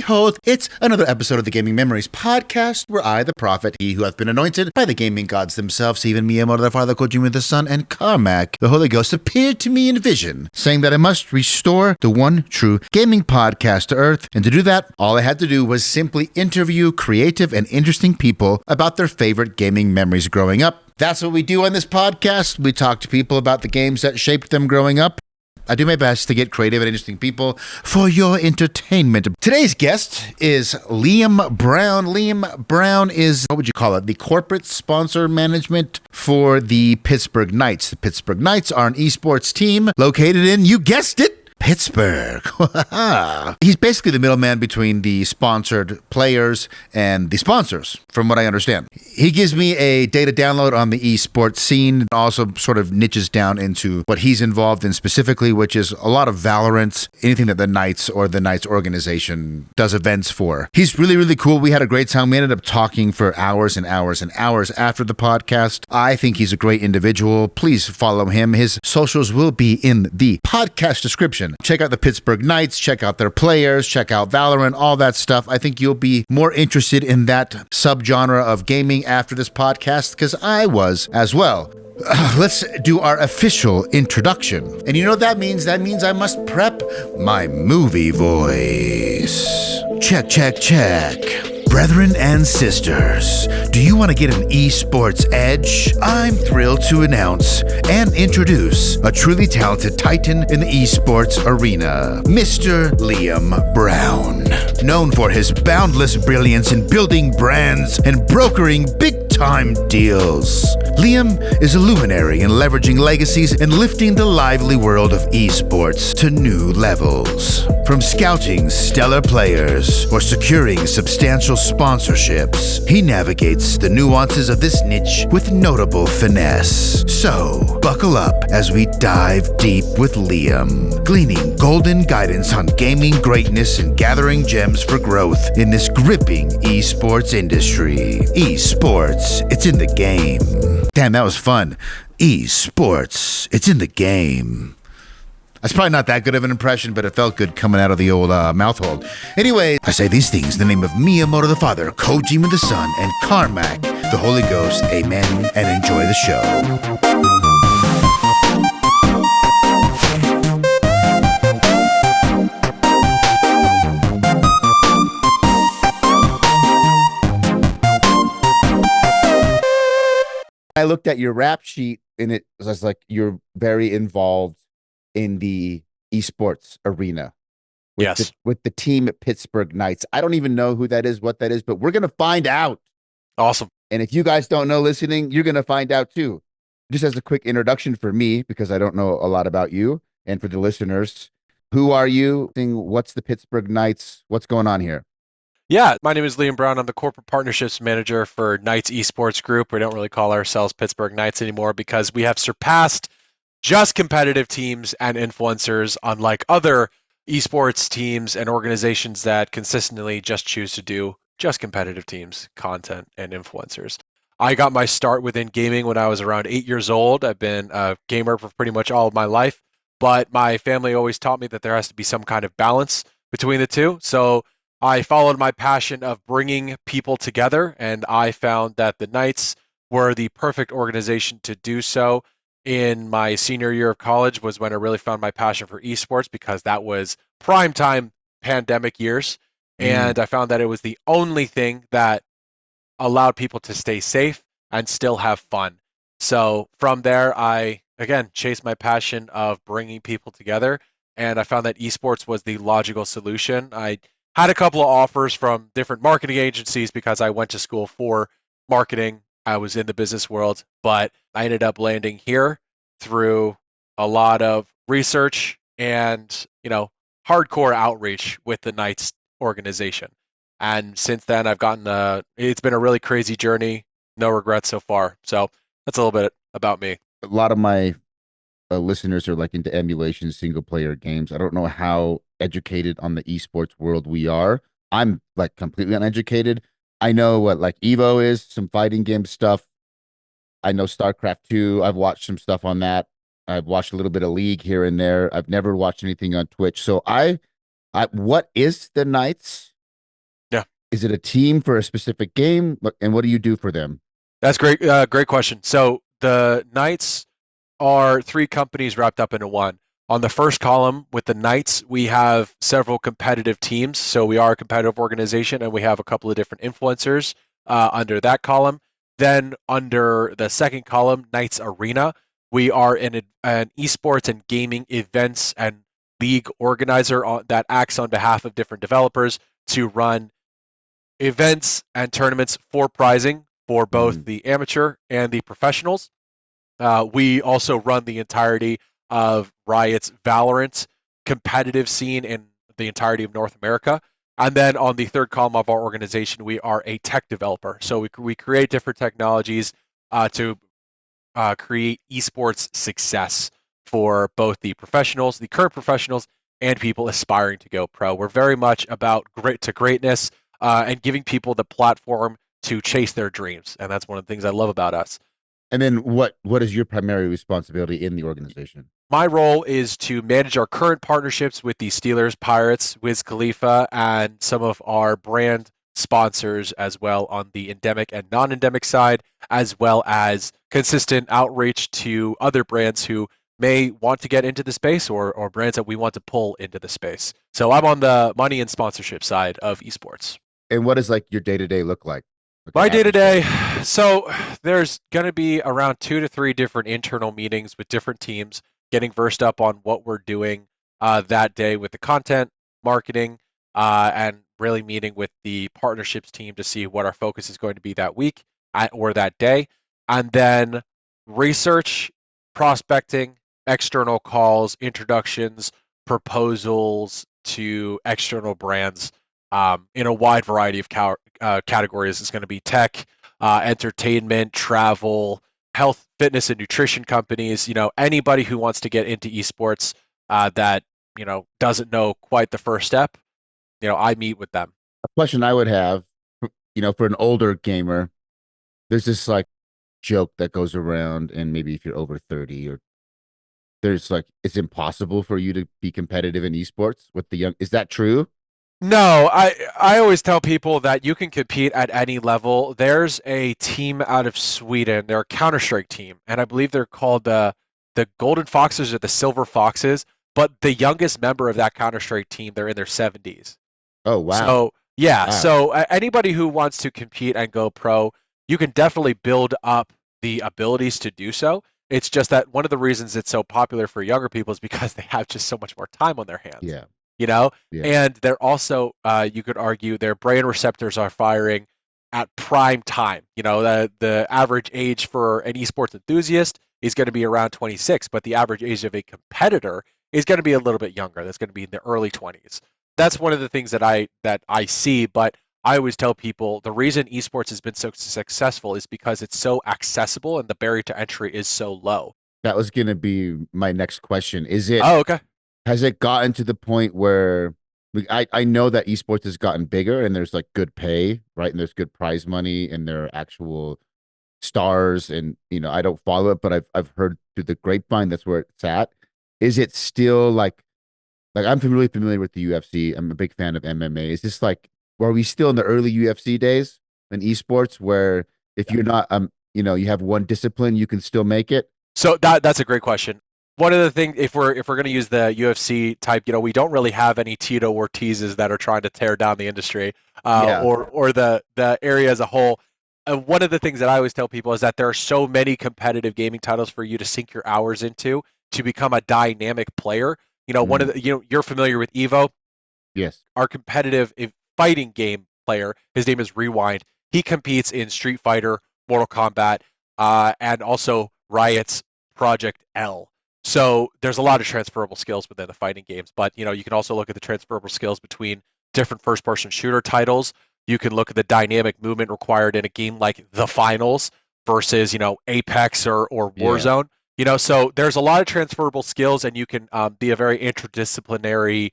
Behold, it's another episode of the Gaming Memories podcast, where I, the prophet, he who hath been anointed by the gaming gods themselves, even Miyamoto the Father, Kojima the Son, and Carmack, the Holy Ghost, appeared to me in vision, saying that I must restore the one true gaming podcast to Earth. And to do that, all I had to do was simply interview creative and interesting people about their favorite gaming memories growing up. That's what we do on this podcast. We talk to people about the games that shaped them growing up. I do my best to get creative and interesting people for your entertainment. Today's guest is Liam Brown. Liam Brown is, what would you call it, the corporate sponsor management for the Pittsburgh Knights. The Pittsburgh Knights are an esports team located in, you guessed it, Pittsburgh. He's basically the middleman between the sponsored players and the sponsors, from what I understand. He gives me a data download on the esports scene, and also sort of niches down into what he's involved in specifically, which is a lot of Valorant, anything that the Knights or the Knights organization does events for. He's really, really cool. We had a great time. We ended up talking for hours and hours and hours after the podcast. I think he's a great individual. Please follow him. His socials will be in the podcast description. Check out the Pittsburgh Knights, check out their players, check out Valorant, all that stuff. I think you'll be more interested in that subgenre of gaming after this podcast, because I was as well. Let's do our official introduction. And you know what that means? That means I must prep my movie voice. Check, check, check. Brethren and sisters, do you want to get an esports edge? I'm thrilled to announce and introduce a truly talented titan in the esports arena, Mr. Liam Brown. Known for his boundless brilliance in building brands and brokering big-time deals, Liam is a luminary in leveraging legacies and lifting the lively world of esports to new levels. From scouting stellar players or securing substantial sponsorships, he navigates the nuances of this niche with notable finesse. So, buckle up as we dive deep with Liam, gleaning golden guidance on gaming greatness and gathering gems for growth in this gripping esports industry. Esports, it's in the game. Damn, that was fun. Esports, it's in the game. That's probably not that good of an impression, but it felt good coming out of the old mouth hole. Anyway, I say these things in the name of Miyamoto the Father, Kojima the Son, and Carmack, the Holy Ghost. Amen, and enjoy the show. I looked at your rap sheet, and it was like you're very involved in the esports arena with the team at Pittsburgh Knights. I don't even know who that is, what that is, but we're going to find out. Awesome. And if you guys don't know listening, you're going to find out too. Just as a quick introduction for me, because I don't know a lot about you, and for the listeners, who are you? What's the Pittsburgh Knights? What's going on here? Yeah, my name is Liam Brown. I'm the corporate partnerships manager for Knights Esports Group. We don't really call ourselves Pittsburgh Knights anymore because we have surpassed just competitive teams and influencers, unlike other esports teams and organizations that consistently just choose to do just competitive teams, content, and influencers. I got my start within gaming when I was around 8 years old. I've been a gamer for pretty much all of my life, but my family always taught me that there has to be some kind of balance between the two. So I followed my passion of bringing people together, and I found that the Knights were the perfect organization to do so. In my senior year of college was when I really found my passion for esports, because that was prime time pandemic years. And I found that it was the only thing that allowed people to stay safe and still have fun. So from there, I, again, chased my passion of bringing people together. And I found that esports was the logical solution. I had a couple of offers from different marketing agencies because I went to school for marketing. I was in the business world, but I ended up landing here through a lot of research and, hardcore outreach with the Knights organization. And since then, it's been a really crazy journey. No regrets so far. So that's a little bit about me. A lot of my listeners are like into emulation, single player games. I don't know how educated on the esports world we are. I'm like completely uneducated. I know what like Evo is, some fighting game stuff. I know StarCraft 2. I've watched some stuff on that. I've watched a little bit of League here and there. I've never watched anything on Twitch. So what is the Knights? Is it a team for a specific game? And what do you do for them? That's great. Great question. So the Knights are three companies wrapped up into one. On the first column with the Knights, we have several competitive teams. So we are a competitive organization, and we have a couple of different influencers under that column. Then under the second column, Knights Arena, we are an esports and gaming events and league organizer that acts on behalf of different developers to run events and tournaments for prizing for both the amateur and the professionals. We also run the entirety of Riot's Valorant competitive scene in the entirety of North America. And then on the third column of our organization, we are a tech developer. So we create different technologies to create esports success for both the professionals, the current professionals, and people aspiring to go pro. We're very much about greatness and giving people the platform to chase their dreams. And that's one of the things I love about us. And then what is your primary responsibility in the organization? My role is to manage our current partnerships with the Steelers, Pirates, Wiz Khalifa, and some of our brand sponsors as well on the endemic and non-endemic side, as well as consistent outreach to other brands who may want to get into the space or brands that we want to pull into the space. So I'm on the money and sponsorship side of esports. And what does like your day-to-day look like? My day-to-day, so there's going to be around 2 to 3 different internal meetings with different teams, getting versed up on what we're doing that day with the content, marketing, and really meeting with the partnerships team to see what our focus is going to be that week or that day. And then research, prospecting, external calls, introductions, proposals to external brands in a wide variety of categories. It's going to be tech, entertainment, travel, health, fitness, and nutrition companies. Anybody who wants to get into esports that doesn't know quite the first step. I meet with them. A question I would have, for an older gamer, there's this like joke that goes around, and maybe if you're over 30 or there's like it's impossible for you to be competitive in esports with the young. Is that true? No, I always tell people that you can compete at any level. There's a team out of Sweden. They're a Counter-Strike team, and I believe they're called the Golden Foxes or the Silver Foxes. But the youngest member of that Counter-Strike team, they're in their 70s. Oh wow! So yeah, Wow. so anybody who wants to compete and go pro, you can definitely build up the abilities to do so. It's just that one of the reasons it's so popular for younger people is because they have just so much more time on their hands. Yeah. Yeah. Yeah. And they're also, you could argue, their brain receptors are firing at prime time. The average age for an esports enthusiast is going to be around 26, but the average age of a competitor is going to be a little bit younger. That's going to be in the early 20s. That's one of the things that I see, but I always tell people the reason esports has been so successful is because it's so accessible and the barrier to entry is so low. That was going to be my next question. Is it? Oh, okay. Has it gotten to the point where I know that esports has gotten bigger and there's like good pay, right? And there's good prize money and there are actual stars, and I don't follow it, but I've heard through the grapevine that's where it's at. Is it still like I'm really familiar with the UFC. I'm a big fan of MMA. Is this like, are we still in the early UFC days in esports where if you're not you have one discipline, you can still make it? So that's a great question. One of the things, if we're going to use the UFC type, we don't really have any Tito Ortizes that are trying to tear down the industry or the area as a whole. One of the things that I always tell people is that there are so many competitive gaming titles for you to sink your hours into to become a dynamic player. One of the, you're familiar with Evo. Yes. Our competitive fighting game player, his name is Rewind. He competes in Street Fighter, Mortal Kombat, and also Riot's Project L. So there's a lot of transferable skills within the fighting games, but you can also look at the transferable skills between different first-person shooter titles. You can look at the dynamic movement required in a game like The Finals versus Apex or Warzone. So there's a lot of transferable skills, and you can be a very interdisciplinary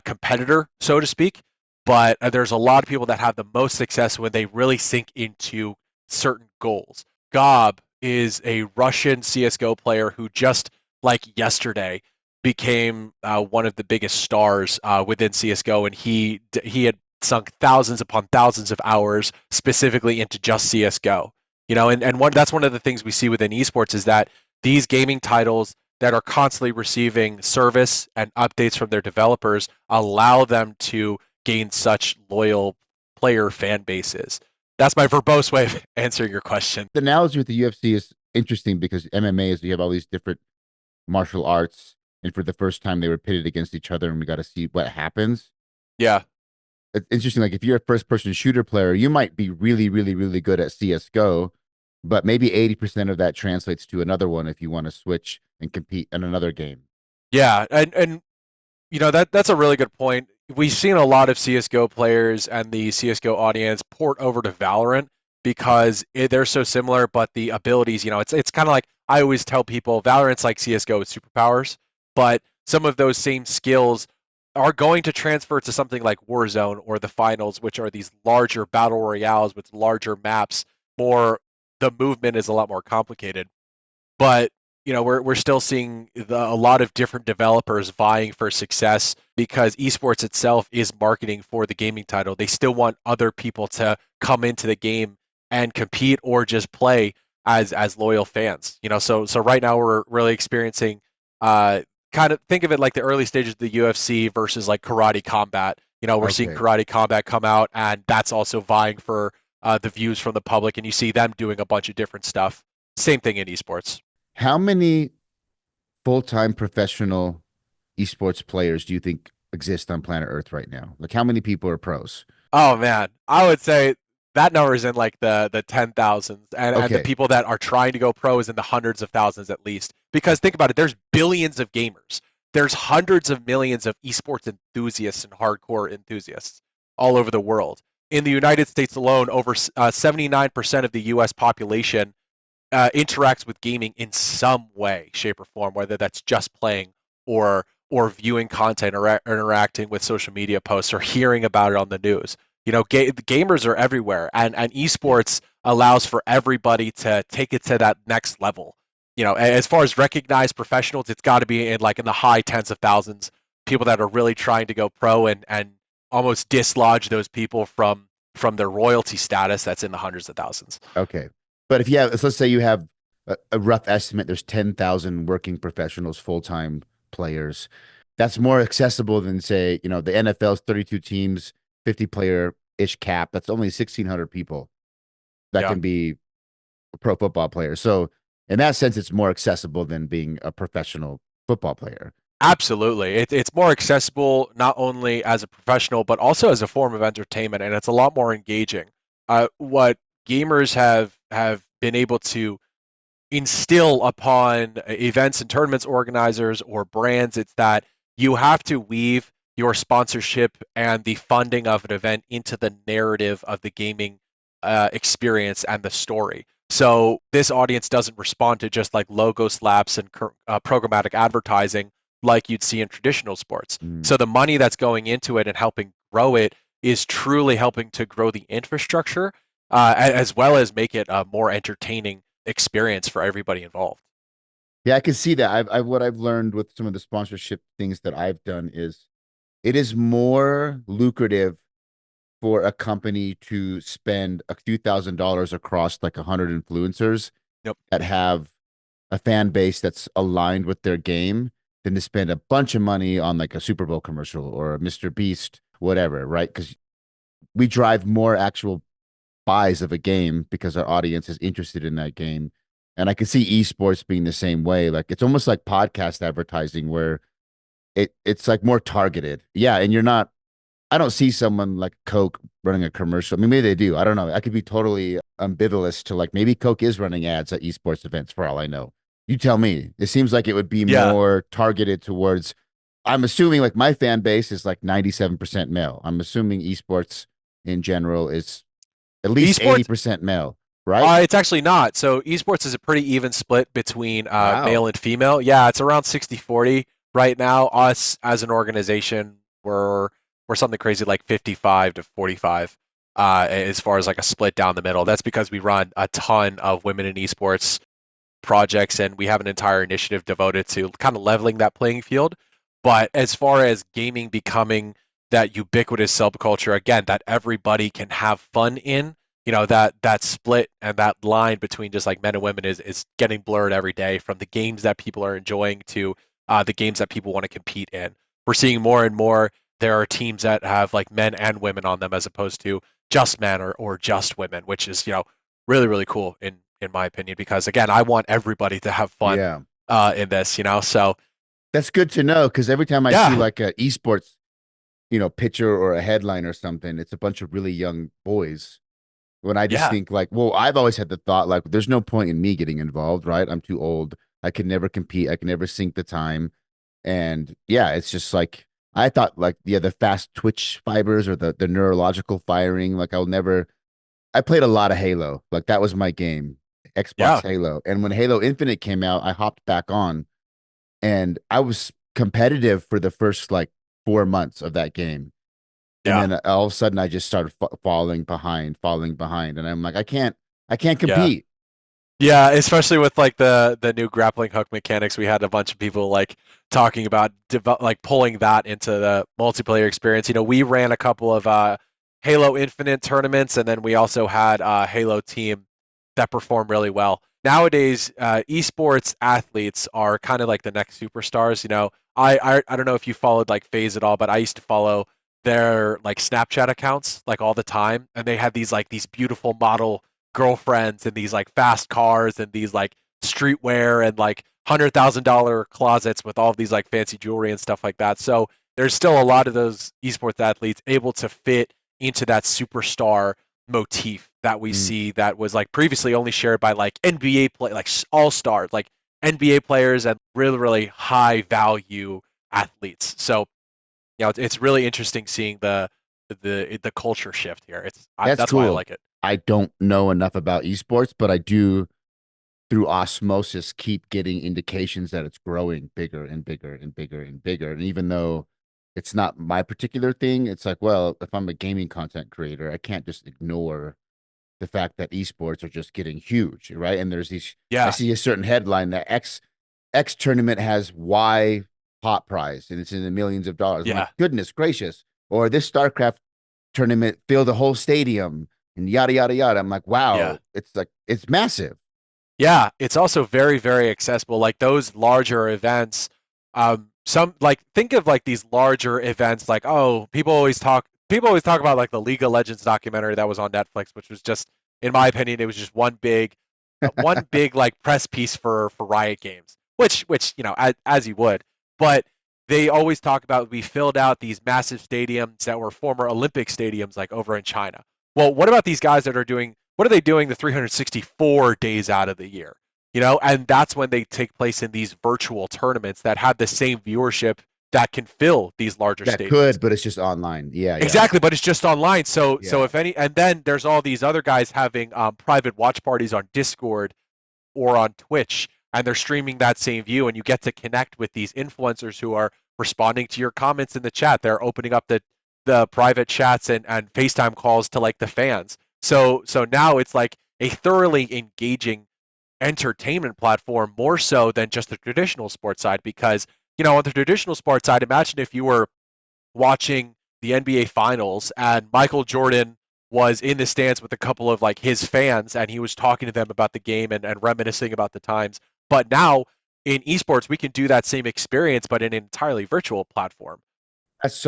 competitor, so to speak. But there's a lot of people that have the most success when they really sink into certain goals. Gob is a Russian CSGO player who just like yesterday became one of the biggest stars within CSGO, and he had sunk thousands upon thousands of hours specifically into just CS:GO. That's one of the things we see within esports is that these gaming titles that are constantly receiving service and updates from their developers allow them to gain such loyal player fan bases. That's my verbose way of answering your question. The analogy with the UFC is interesting because MMA is you have all these different martial arts, and for the first time they were pitted against each other, and we got to see what happens. Yeah. It's interesting. Like if you're a first-person shooter player, you might be really, really, really good at CS:GO, but maybe 80% of that translates to another one if you want to switch and compete in another game. Yeah, and that's a really good point. We've seen a lot of CS:GO players and the CS:GO audience port over to Valorant because they're so similar, but the abilities, it's kind of like I always tell people Valorant's like CS:GO with superpowers, but some of those same skills are going to transfer to something like Warzone or the Finals, which are these larger battle royales with larger maps. The movement is a lot more complicated, but we're still seeing a lot of different developers vying for success because esports itself is marketing for the gaming title. They still want other people to come into the game and compete or just play as loyal fans. So right now we're really experiencing kind of think of it like the early stages of the UFC versus like Karate Combat. We're seeing Karate Combat come out, and that's also vying for the views from the public, and you see them doing a bunch of different stuff. Same thing in esports. How many full-time professional esports players do you think exist on planet Earth right now? Like how many people are pros? Oh man, I would say that number is in like the 10,000s, and the people that are trying to go pro is in the hundreds of thousands at least. Because think about it, there's billions of gamers. There's hundreds of millions of esports enthusiasts and hardcore enthusiasts all over the world. In the United States alone, over 79% of the U.S. population interacts with gaming in some way, shape, or form, whether that's just playing or viewing content or interacting with social media posts or hearing about it on the news. Gamers are everywhere, and esports allows for everybody to take it to that next level. As far as recognized professionals, it's got to be in the high tens of thousands, people that are really trying to go pro and almost dislodge those people from their royalty status that's in the hundreds of thousands. Okay. But if you have, let's say you have a rough estimate, there's 10,000 working professionals, full-time players. That's more accessible than say, the NFL's 32 teams, 50-player-ish cap. That's only 1,600 people that can be a pro football player. So in that sense, it's more accessible than being a professional football player. Absolutely. It's more accessible not only as a professional, but also as a form of entertainment, and it's a lot more engaging. What gamers have been able to instill upon events and tournaments organizers or brands, it's that you have to weave your sponsorship and the funding of an event into the narrative of the gaming experience and the story. So this audience doesn't respond to just like logo slaps and programmatic advertising like you'd see in traditional sports. So the money that's going into it and helping grow it is truly helping to grow the infrastructure as well as make it a more entertaining experience for everybody involved. Yeah, I can see that. What I've learned with some of the sponsorship things that I've done is it is more lucrative for a company to spend a few $1,000s across like 100 influencers that have a fan base that's aligned with their game than to spend a bunch of money on like a Super Bowl commercial or a Mr. Beast, whatever, right? Because we drive more actual buys of a game because our audience is interested in that game. And I can see esports being the same way. Like it's almost like podcast advertising where it's like more targeted. Yeah. And I don't see someone like Coke running a commercial. I mean, maybe they do. I don't know. I could be totally ambivalent to like maybe Coke is running ads at esports events for all I know. You tell me. It seems like it would be more targeted towards, I'm assuming like my fan base is like 97% male. I'm assuming esports in general is at least 80% male, right? It's actually not. So esports is a pretty even split between male and female. Yeah, it's around 60-40 right now. Us as an organization, we're something crazy like 55 to 45 as far as like a split down the middle. That's because we run a ton of women in esports projects, and we have an entire initiative devoted to kind of leveling that playing field. But as far as gaming becoming that ubiquitous subculture again that everybody can have fun in. That split and that line between just like men and women is getting blurred every day, from the games that people are enjoying to the games that people want to compete in. We're seeing more and more there are teams that have like men and women on them as opposed to just men or just women, which is really really cool in my opinion, because again I want everybody to have fun Yeah. in this. So That's good to know, because every time I see yeah, like a esports, picture or a headline or something, it's a bunch of really young boys. When I just yeah, think like, well, I've always had the thought like, there's no point in me getting involved, right? I'm too old. I could never compete. I can never sink the time. And yeah, it's just like I thought like, yeah, the fast twitch fibers or the neurological firing, like I played a lot of Halo. Like that was my game, Xbox yeah, Halo. And when Halo Infinite came out, I hopped back on and I was competitive for the first like 4 months of that game. And yeah, then all of a sudden I just started falling behind. And I'm like, I can't yeah. compete. Yeah, especially with like the new grappling hook mechanics, we had a bunch of people like talking about like pulling that into the multiplayer experience. We ran a couple of Halo Infinite tournaments, and then we also had Halo Team that performed really well. Nowadays, esports athletes are kind of like the next superstars. I don't know if you followed like FaZe at all, but I used to follow their like Snapchat accounts like all the time, and they had these beautiful model girlfriends and these like fast cars and these like streetwear and like $100,000 closets with all of these like fancy jewelry and stuff like that. So there's still a lot of those esports athletes able to fit into that superstar motif that we Mm. see that was like previously only shared by like NBA play like all stars, like NBA players and really really high value athletes. So it's really interesting seeing the culture shift here. That's That's why I cool. like it. I don't know enough about esports, but I do through osmosis keep getting indications that it's growing bigger and bigger and bigger and bigger. And even though it's not my particular thing, it's like, well, if I'm a gaming content creator, I can't just ignore the fact that esports are just getting huge, right? And I Yeah, see a certain headline that X tournament has Y pot prize and it's in the millions of dollars. I'm like, yeah. goodness gracious. Or this StarCraft tournament filled the whole stadium and yada yada yada. I'm like, Yeah. wow, it's massive. Yeah, it's also very, very accessible. Like those larger events, some like think of like these larger events like, oh, people always talk about like the League of Legends documentary that was on Netflix, which was just, in my opinion, it was just one big like press piece for Riot Games, which as you would. But they always talk about we filled out these massive stadiums that were former Olympic stadiums like over in China. Well, what about these guys that are doing what are they doing the 364 days out of the year? And that's when they take place in these virtual tournaments that have the same viewership that can fill these larger That stadiums. could, but it's just online. Yeah, yeah, Exactly, but it's just online. So yeah. if any, and then there's all these other guys having private watch parties on Discord or on Twitch, and they're streaming that same view, and you get to connect with these influencers who are responding to your comments in the chat. They're opening up the private chats and FaceTime calls to like the fans. So now it's like a thoroughly engaging entertainment platform more so than just the traditional sports side, because on the traditional sports side, imagine if you were watching the NBA finals and Michael Jordan was in the stands with a couple of like his fans and he was talking to them about the game and reminiscing about the times. But now in esports we can do that same experience but in an entirely virtual platform. That's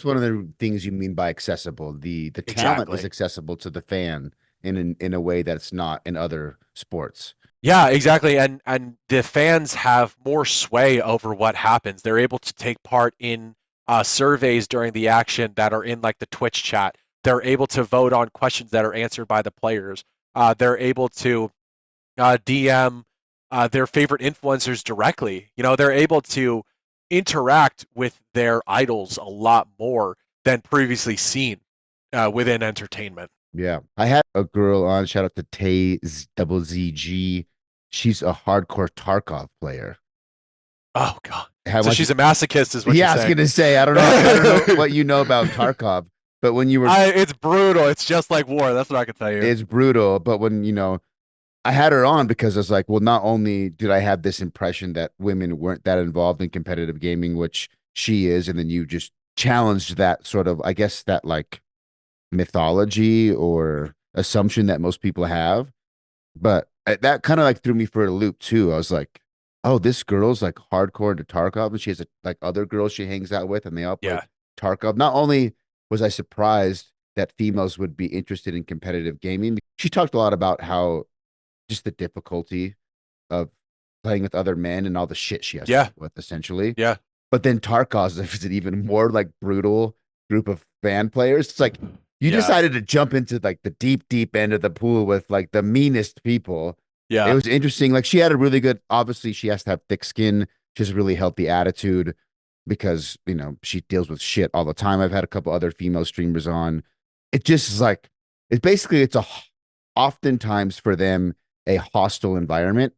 one of the things you mean by accessible. The talent is Exactly. accessible to the fan in a way that's not in other sports. Yeah, exactly. And the fans have more sway over what happens. They're able to take part in surveys during the action that are in like the Twitch chat. They're able to vote on questions that are answered by the players. They're able to DM their favorite influencers directly. They're able to interact with their idols a lot more than previously seen within entertainment. Yeah. I had a girl on, shout out to double ZG. She's a hardcore Tarkov player. Oh God! How So much? she's a masochist, is what you're Yeah, I was saying. gonna say, I don't know what you know about Tarkov, but when you were It's brutal. It's just like war. That's what I can tell you. it's brutal. But when I had her on because I was like, well, not only did I have this impression that women weren't that involved in competitive gaming, which she is, and then you just challenged that sort of, I guess, that like mythology or assumption that most people have. But that kind of like threw me for a loop too. I was like, oh, this girl's like hardcore into Tarkov, and she has like other girls she hangs out with, and they all play Yeah. Tarkov. Not only was I surprised that females would be interested in competitive gaming, she talked a lot about how just the difficulty of playing with other men and all the shit she has to Yeah. deal with, essentially. Yeah. But then Tarkov is an even more like brutal group of fan players. It's like you Yeah. decided to jump into like the deep, deep end of the pool with like the meanest people. It Yeah. was interesting. Like she had a really good, obviously, she has to have thick skin. She has a really healthy attitude because, she deals with shit all the time. I've had a couple other female streamers on. It just is like, it's oftentimes for them a hostile environment.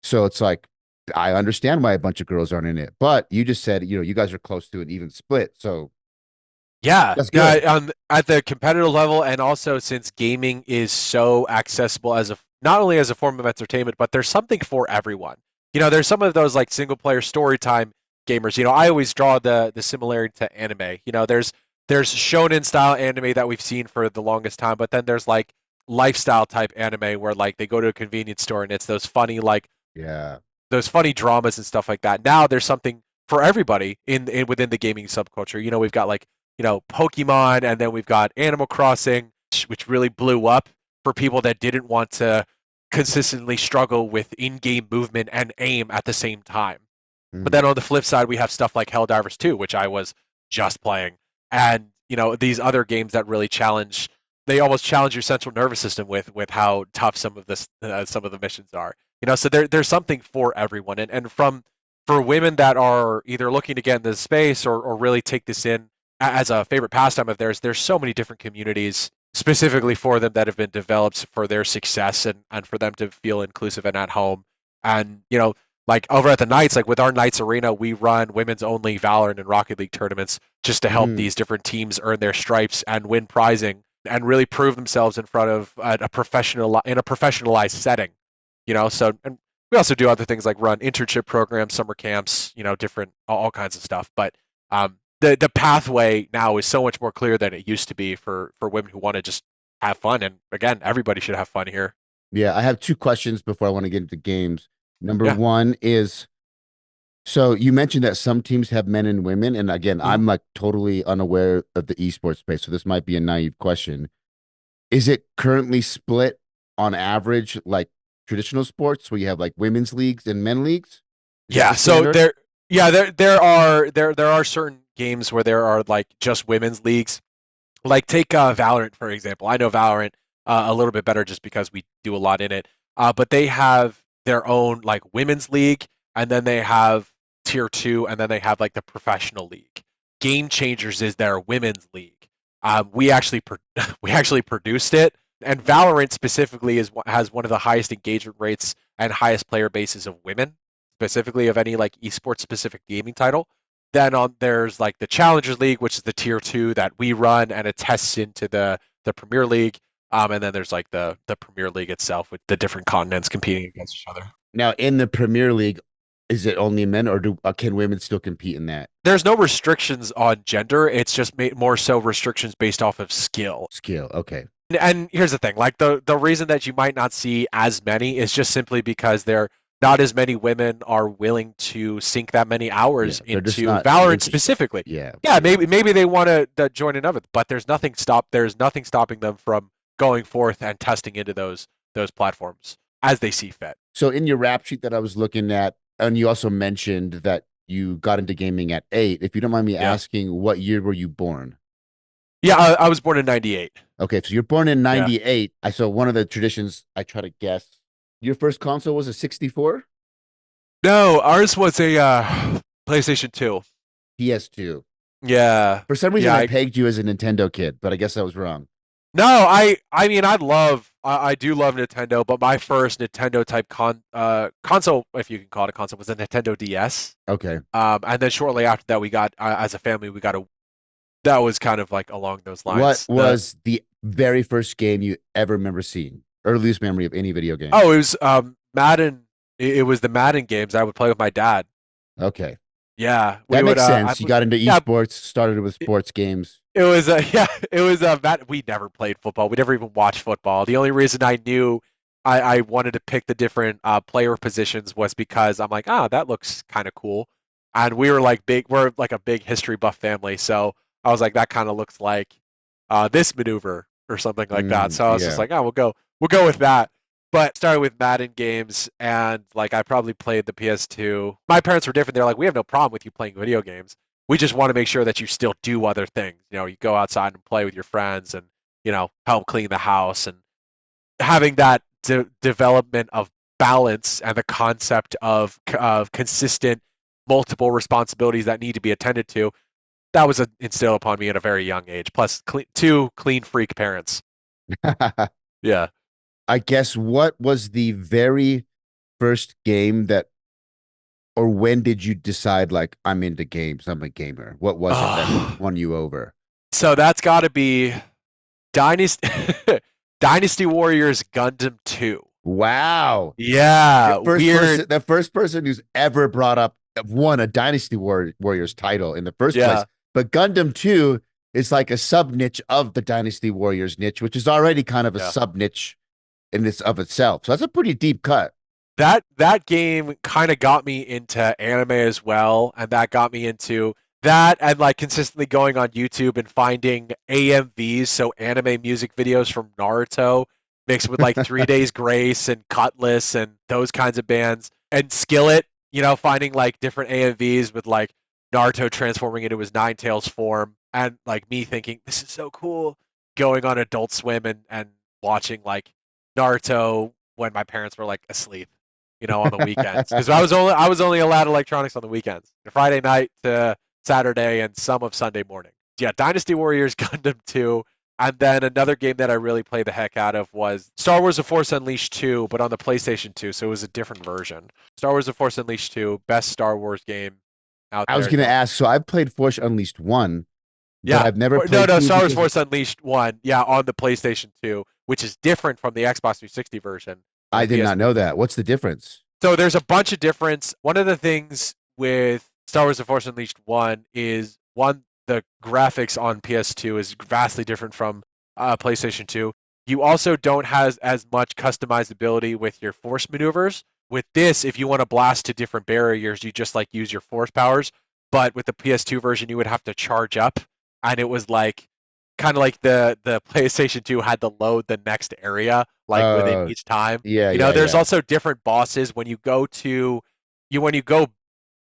So it's like, I understand why a bunch of girls aren't in it, but you just said, you guys are close to an even split. So Yeah, that's yeah, good. at the competitive level, and also since gaming is so accessible as not only as a form of entertainment, but there's something for everyone. There's some of those like single player story time gamers. I always draw the similarity to anime. There's shonen style anime that we've seen for the longest time, but then there's like lifestyle type anime where like they go to a convenience store and it's Yeah. those funny dramas and stuff like that. Now there's something for everybody in within the gaming subculture. We've got like Pokemon, and then we've got Animal Crossing, which really blew up for people that didn't want to consistently struggle with in-game movement and aim at the same time. But then Mhm. on the flip side, we have stuff like Helldivers 2, which I was just playing, and these other games that really challenge. They almost challenge your central nervous system with how tough some of the missions are. So there's something for everyone, and for women that are either looking to get into the space or really take this in as a favorite pastime of theirs, there's so many different communities specifically for them that have been developed for their success and for them to feel inclusive and at home. And like over at the Knights, like with our Knights Arena, we run women's only Valorant and Rocket League tournaments just to help Mm. these different teams earn their stripes and win prizing and really prove themselves in front of a professionalized setting. So and we also do other things like run internship programs, summer camps, different all kinds of stuff. But the pathway now is so much more clear than it used to be for women who want to just have fun. And again, everybody should have fun here. Yeah. I have two questions before I want to get into games. Number Yeah. one is, so you mentioned that some teams have men and women. And again, Mhm. I'm like totally unaware of the esports space. So this might be a naive question. Is it currently split on average like traditional sports where you have like women's leagues and men leagues? Is that Yeah. the So standard? there are certain games where there are like just women's leagues. Like take Valorant for example. I know Valorant a little bit better just because we do a lot in it. But they have their own like women's league, and then they have tier two, and then they have like the professional league. Game Changers is their women's league. We actually we actually produced it, and Valorant specifically has one of the highest engagement rates and highest player bases of women, specifically of any like esports specific gaming title. Then there's like the Challengers League, which is the tier two that we run, and it tests into the Premier League. And then there's like the Premier League itself with the different continents competing against each other. Now in the Premier League, is it only men or can women still compete in that There's no restrictions on gender. It's just more so restrictions based off of skill. skill? Okay. And here's the thing, like the reason that you might not see as many is just simply because there not as many women are willing to sink that many Yeah. hours They're just into not Valorant interested. specifically. Yeah. Yeah, Yeah. maybe they want to join another, but there's nothing stopping them from going forth and testing into those platforms as they see fit. So in your rap sheet that I was looking at, and you also mentioned that you got into gaming at 8. If you don't mind me Yeah. asking, what year were you born? Yeah, I was born in 98. Okay, so you're born in Yeah. 98. I saw one of the traditions I try to guess. Your first console was a 64? No, ours was a PlayStation 2. PS2. Yeah. For some reason, Yeah, I pegged you as a Nintendo kid, but I guess I was wrong. No, I mean I do love Nintendo, but my first Nintendo type console, if you can call it a console, was a Nintendo DS. Okay. And then shortly after that, we got as a family we got a that was kind of like along those What lines. The was the very first game you ever remember seeing? Earliest memory of any video game? Oh, it was Madden. It was the Madden games I would play with my dad. Okay. Yeah, we That would. makes sense. You got into Yeah, esports, started with sports games. it was yeah, it was Matt. We never played football. We never even watched football. The only reason I knew I wanted to pick the different player positions was because I'm like, ah, that looks kind of cool. And we were like big. We're like a big history buff family, so I was like, that kind of looks like this maneuver or something like that. So I was just Yeah. like, oh, we'll go with that. But started with Madden games, and like I probably played the PS2. My parents were different. They're like, we have no problem with you playing video games. We just want to make sure that you still do other things. You go outside and play with your friends, and help clean the house, and having that development of balance and the concept of consistent multiple responsibilities that need to be attended to. That was instilled upon me at a very young age. Plus, two clean freak parents. Yeah. I guess what was the very first game that, or when did you decide like I'm into games, I'm a gamer? What was it that Oh, won you over? so that's got to be Dynasty Dynasty Warriors Gundam 2. Wow. Yeah, weird. The first person who's ever brought up won a Warriors title in the first place. Yeah. But Gundam 2 is like a sub niche of the Dynasty Warriors niche, which is already kind of a Yeah. sub niche in this of itself. So that's a pretty deep cut. That game kind of got me into anime as well, and that got me into that and like consistently going on YouTube and finding AMVs, so anime music videos from Naruto mixed with like 3 Days Grace and Cutlass and those kinds of bands and Skillet, finding like different AMVs with like Naruto transforming into his Nine Tails form and like me thinking this is so cool, going on Adult Swim and watching like Naruto when my parents were like asleep, on the weekends because I was only allowed electronics on the weekends, Friday night to Saturday and some of Sunday morning. Yeah, Dynasty Warriors Gundam 2, and then another game that I really played the heck out of was Star Wars: The Force Unleashed 2, but on the PlayStation 2, so it was a different version. Star Wars: The Force Unleashed 2, best Star Wars game out I was there. gonna ask, so I've played Force Unleashed 1, but Yeah. I've never No, played no, 2 Star Wars because Force Unleashed 1, yeah, on the PlayStation 2, which is different from the Xbox 360 version and I the did not PS3 know version. that. What's the difference? So there's a bunch of difference. One of the things with Star Wars: The Force Unleashed 1 is the graphics on PS2 is vastly different from PlayStation 2. You also don't have as much customizability with your force maneuvers. With this, if you want to blast to different barriers, you just like use your force powers. But with the PS2 version, you would have to charge up, and it was like kind of like the PlayStation 2 had to load the next area like within Uh, each time. yeah, yeah, There's yeah. also different bosses when you go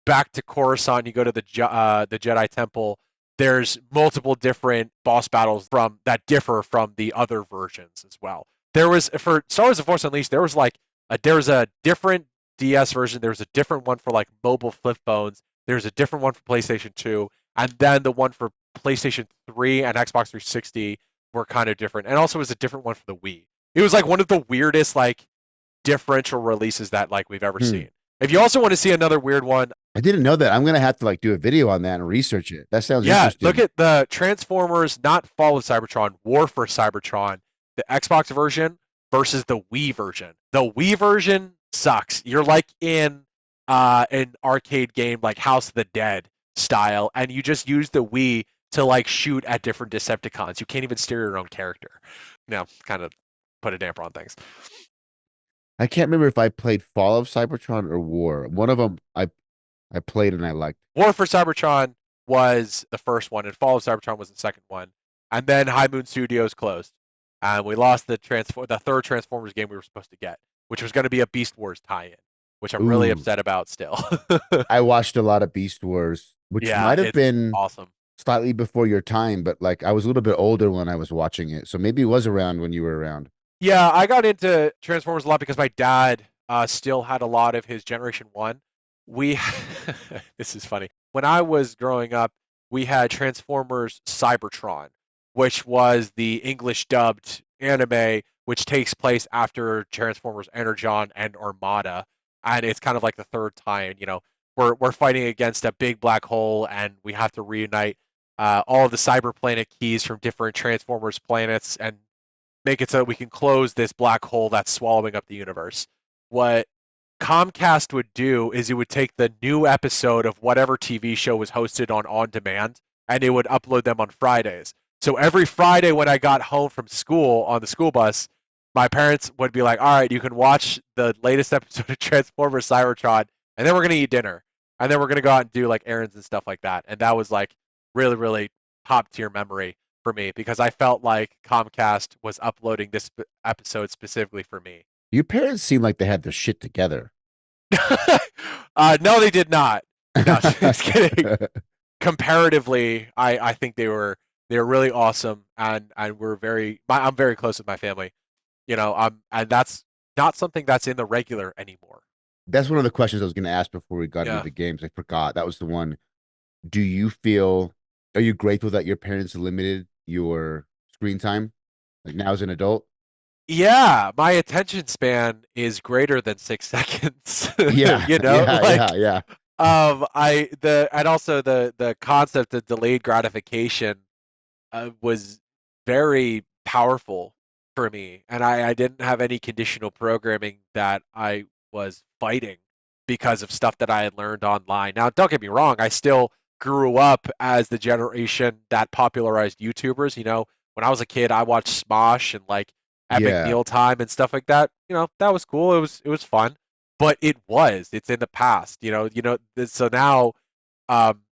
back to Coruscant, you go to the Jedi Temple. There's multiple different boss battles from that differ from the other versions as well. There was for Star Wars: The Force Unleashed, there was a different DS version. There was a different one for like mobile flip phones. There's a different one for PlayStation 2, and then the one for PlayStation 3 and Xbox 360 were kind of different, and also was a different one for the Wii. It was like one of the weirdest like differential releases that like we've ever Hmm. seen. If you also want to see another weird one, I didn't know that. I'm gonna have to like do a video on that and research it. That sounds yeah, look interesting. at the Transformers, not Fall of Cybertron, War for Cybertron, the Xbox version versus the Wii version. The Wii version sucks. You're like in an arcade game like House of the Dead style, and you just use the Wii to like shoot at different Decepticons. You can't even steer your own character. Kind of put a damper on things. I can't remember if I played Fall of Cybertron or War. One of them I played and I liked. War for Cybertron was the first one, and Fall of Cybertron was the second one. And then High Moon Studios closed, and we lost the third Transformers game we were supposed to get, which was going to be a Beast Wars tie-in, which I'm really Ooh, upset about still. I watched a lot of Beast Wars, which Yeah, might have it's been awesome. slightly before your time, but like I was a little bit older when I was watching it, so maybe it was around when you were around. Yeah, I got into Transformers a lot because my dad still had a lot of his Generation 1. We, this is funny. When I was growing up, we had Transformers Cybertron, which was the English dubbed anime, which takes place after Transformers Energon and Armada. And it's kind of like the third time, we're fighting against a big black hole and we have to reunite all of the cyber planet keys from different Transformers planets and make it so that we can close this black hole that's swallowing up the universe. What Comcast would do is it would take the new episode of whatever TV show was hosted on demand, and it would upload them on Fridays. So every Friday when I got home from school on the school bus, my parents would be like, "All right, you can watch the latest episode of Transformers Cybertron, and then we're gonna eat dinner, and then we're gonna go out and do like errands and stuff like that." And that was like really, really top tier memory for me because I felt like Comcast was uploading this episode specifically for me. Your parents seem like they had their shit together. No, they did not. No, just kidding. Comparatively, I think they were really awesome, and I'm very close with my family. And that's not something that's in the regular anymore. That's one of the questions I was going to ask before we got into Yeah. the games. I forgot. That was the one. Do you feel, are you grateful that your parents limited your screen time? Like now as an adult? Yeah, my attention span is greater than 6 seconds. Yeah, yeah, Like yeah, yeah. I the and also the concept of delayed gratification was very powerful for me, and I didn't have any conditional programming that I was fighting because of stuff that I had learned online. Now, don't get me wrong, I still grew up as the generation that popularized YouTubers. When I was a kid, I watched Smosh and like Epic Yeah. Meal Time and stuff like that. That was cool. It was fun, but it's in the past. So now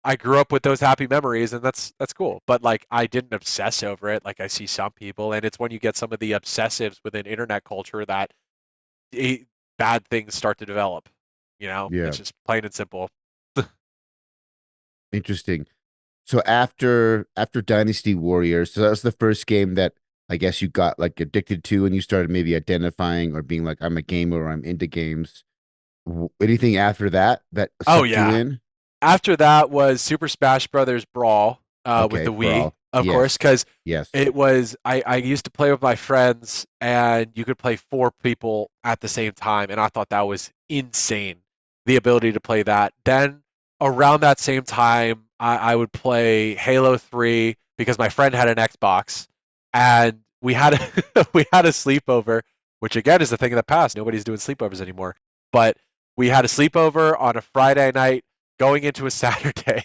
I grew up with those happy memories, and that's cool. But like, I didn't obsess over it like I see some people, and it's when you get some of the obsessives within internet culture that it, bad things start to develop. Yeah. It's just plain and simple. Interesting. So after Dynasty Warriors, so that was the first game that I guess you got like addicted to and you started maybe identifying or being like, I'm a gamer or I'm into games. Anything after that that Oh sucked you yeah. in? After that was Super Smash Brothers Brawl with Okay, the Wii, Brawl. of course, Yes. because Yes. it was I used to play with my friends, and you could play four people at the same time, and I thought that was insane, the ability to play that. Then around that same time, I would play Halo 3 because my friend had an Xbox, and we had we had a sleepover, which again is a thing of the past. Nobody's doing sleepovers anymore, but we had a sleepover on a Friday night going into a Saturday,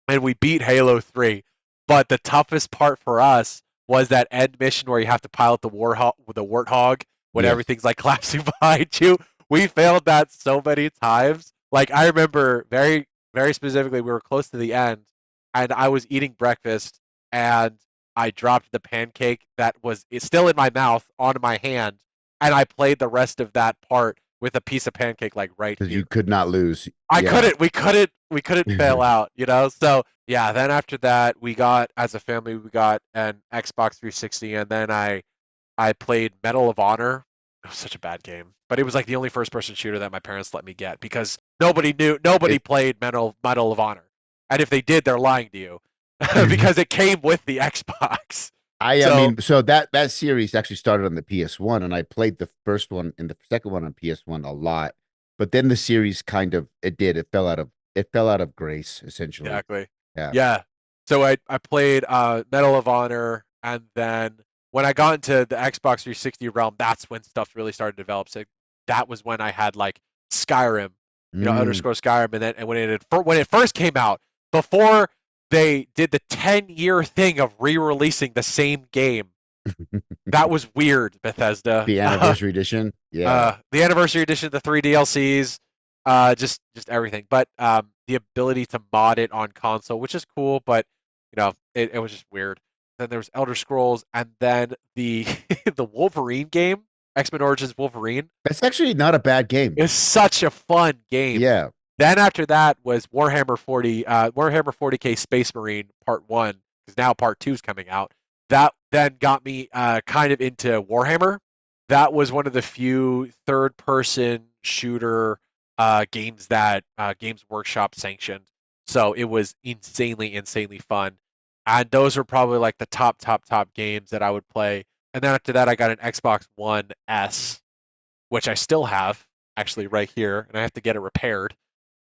and we beat Halo 3. But the toughest part for us was that end mission where you have to pilot the warthog when Yes. everything's like collapsing behind you. We failed that so many times. Like I remember very very specifically, we were close to the end, and I was eating breakfast, and I dropped the pancake that was it's still in my mouth onto my hand, and I played the rest of that part with a piece of pancake like right Because here. you could not lose. I Yeah. couldn't. We couldn't fail out. So yeah. Then after that, as a family, we got an Xbox 360, and then I played Medal of Honor. It was such a bad game, but it was like the only first-person shooter that my parents let me get because nobody It played Medal of Honor, and if they did, they're lying to you because it came with the Xbox. I So mean, so that series actually started on the PS1, and I played the first one and the second one on PS1 a lot. But then the series kind of it fell out of grace essentially. exactly. Yeah. Yeah. So I played Medal of Honor, and then when I got into the Xbox 360 realm, that's when stuff really started to develop. So that was when I had like Skyrim, Elder Mm. Scrolls Skyrim, and when it first came out, before they did the 10-year thing of re-releasing the same game. That was weird, Bethesda. The anniversary edition. Yeah. The anniversary edition, the three DLCs, just everything. But the ability to mod it on console, which is cool, but it was just weird. Then there was Elder Scrolls, and then the the Wolverine game, X-Men Origins Wolverine, That's actually not a bad game. is such a fun game. Yeah. Then after that was Warhammer 40K Space Marine Part 1, because now Part 2 is coming out. That then got me kind of into Warhammer. That was one of the few third-person shooter games that Games Workshop sanctioned. So it was insanely, insanely fun. And those were probably like the top games that I would play. And then after that, I got an Xbox One S, which I still have actually right here, and I have to get it repaired.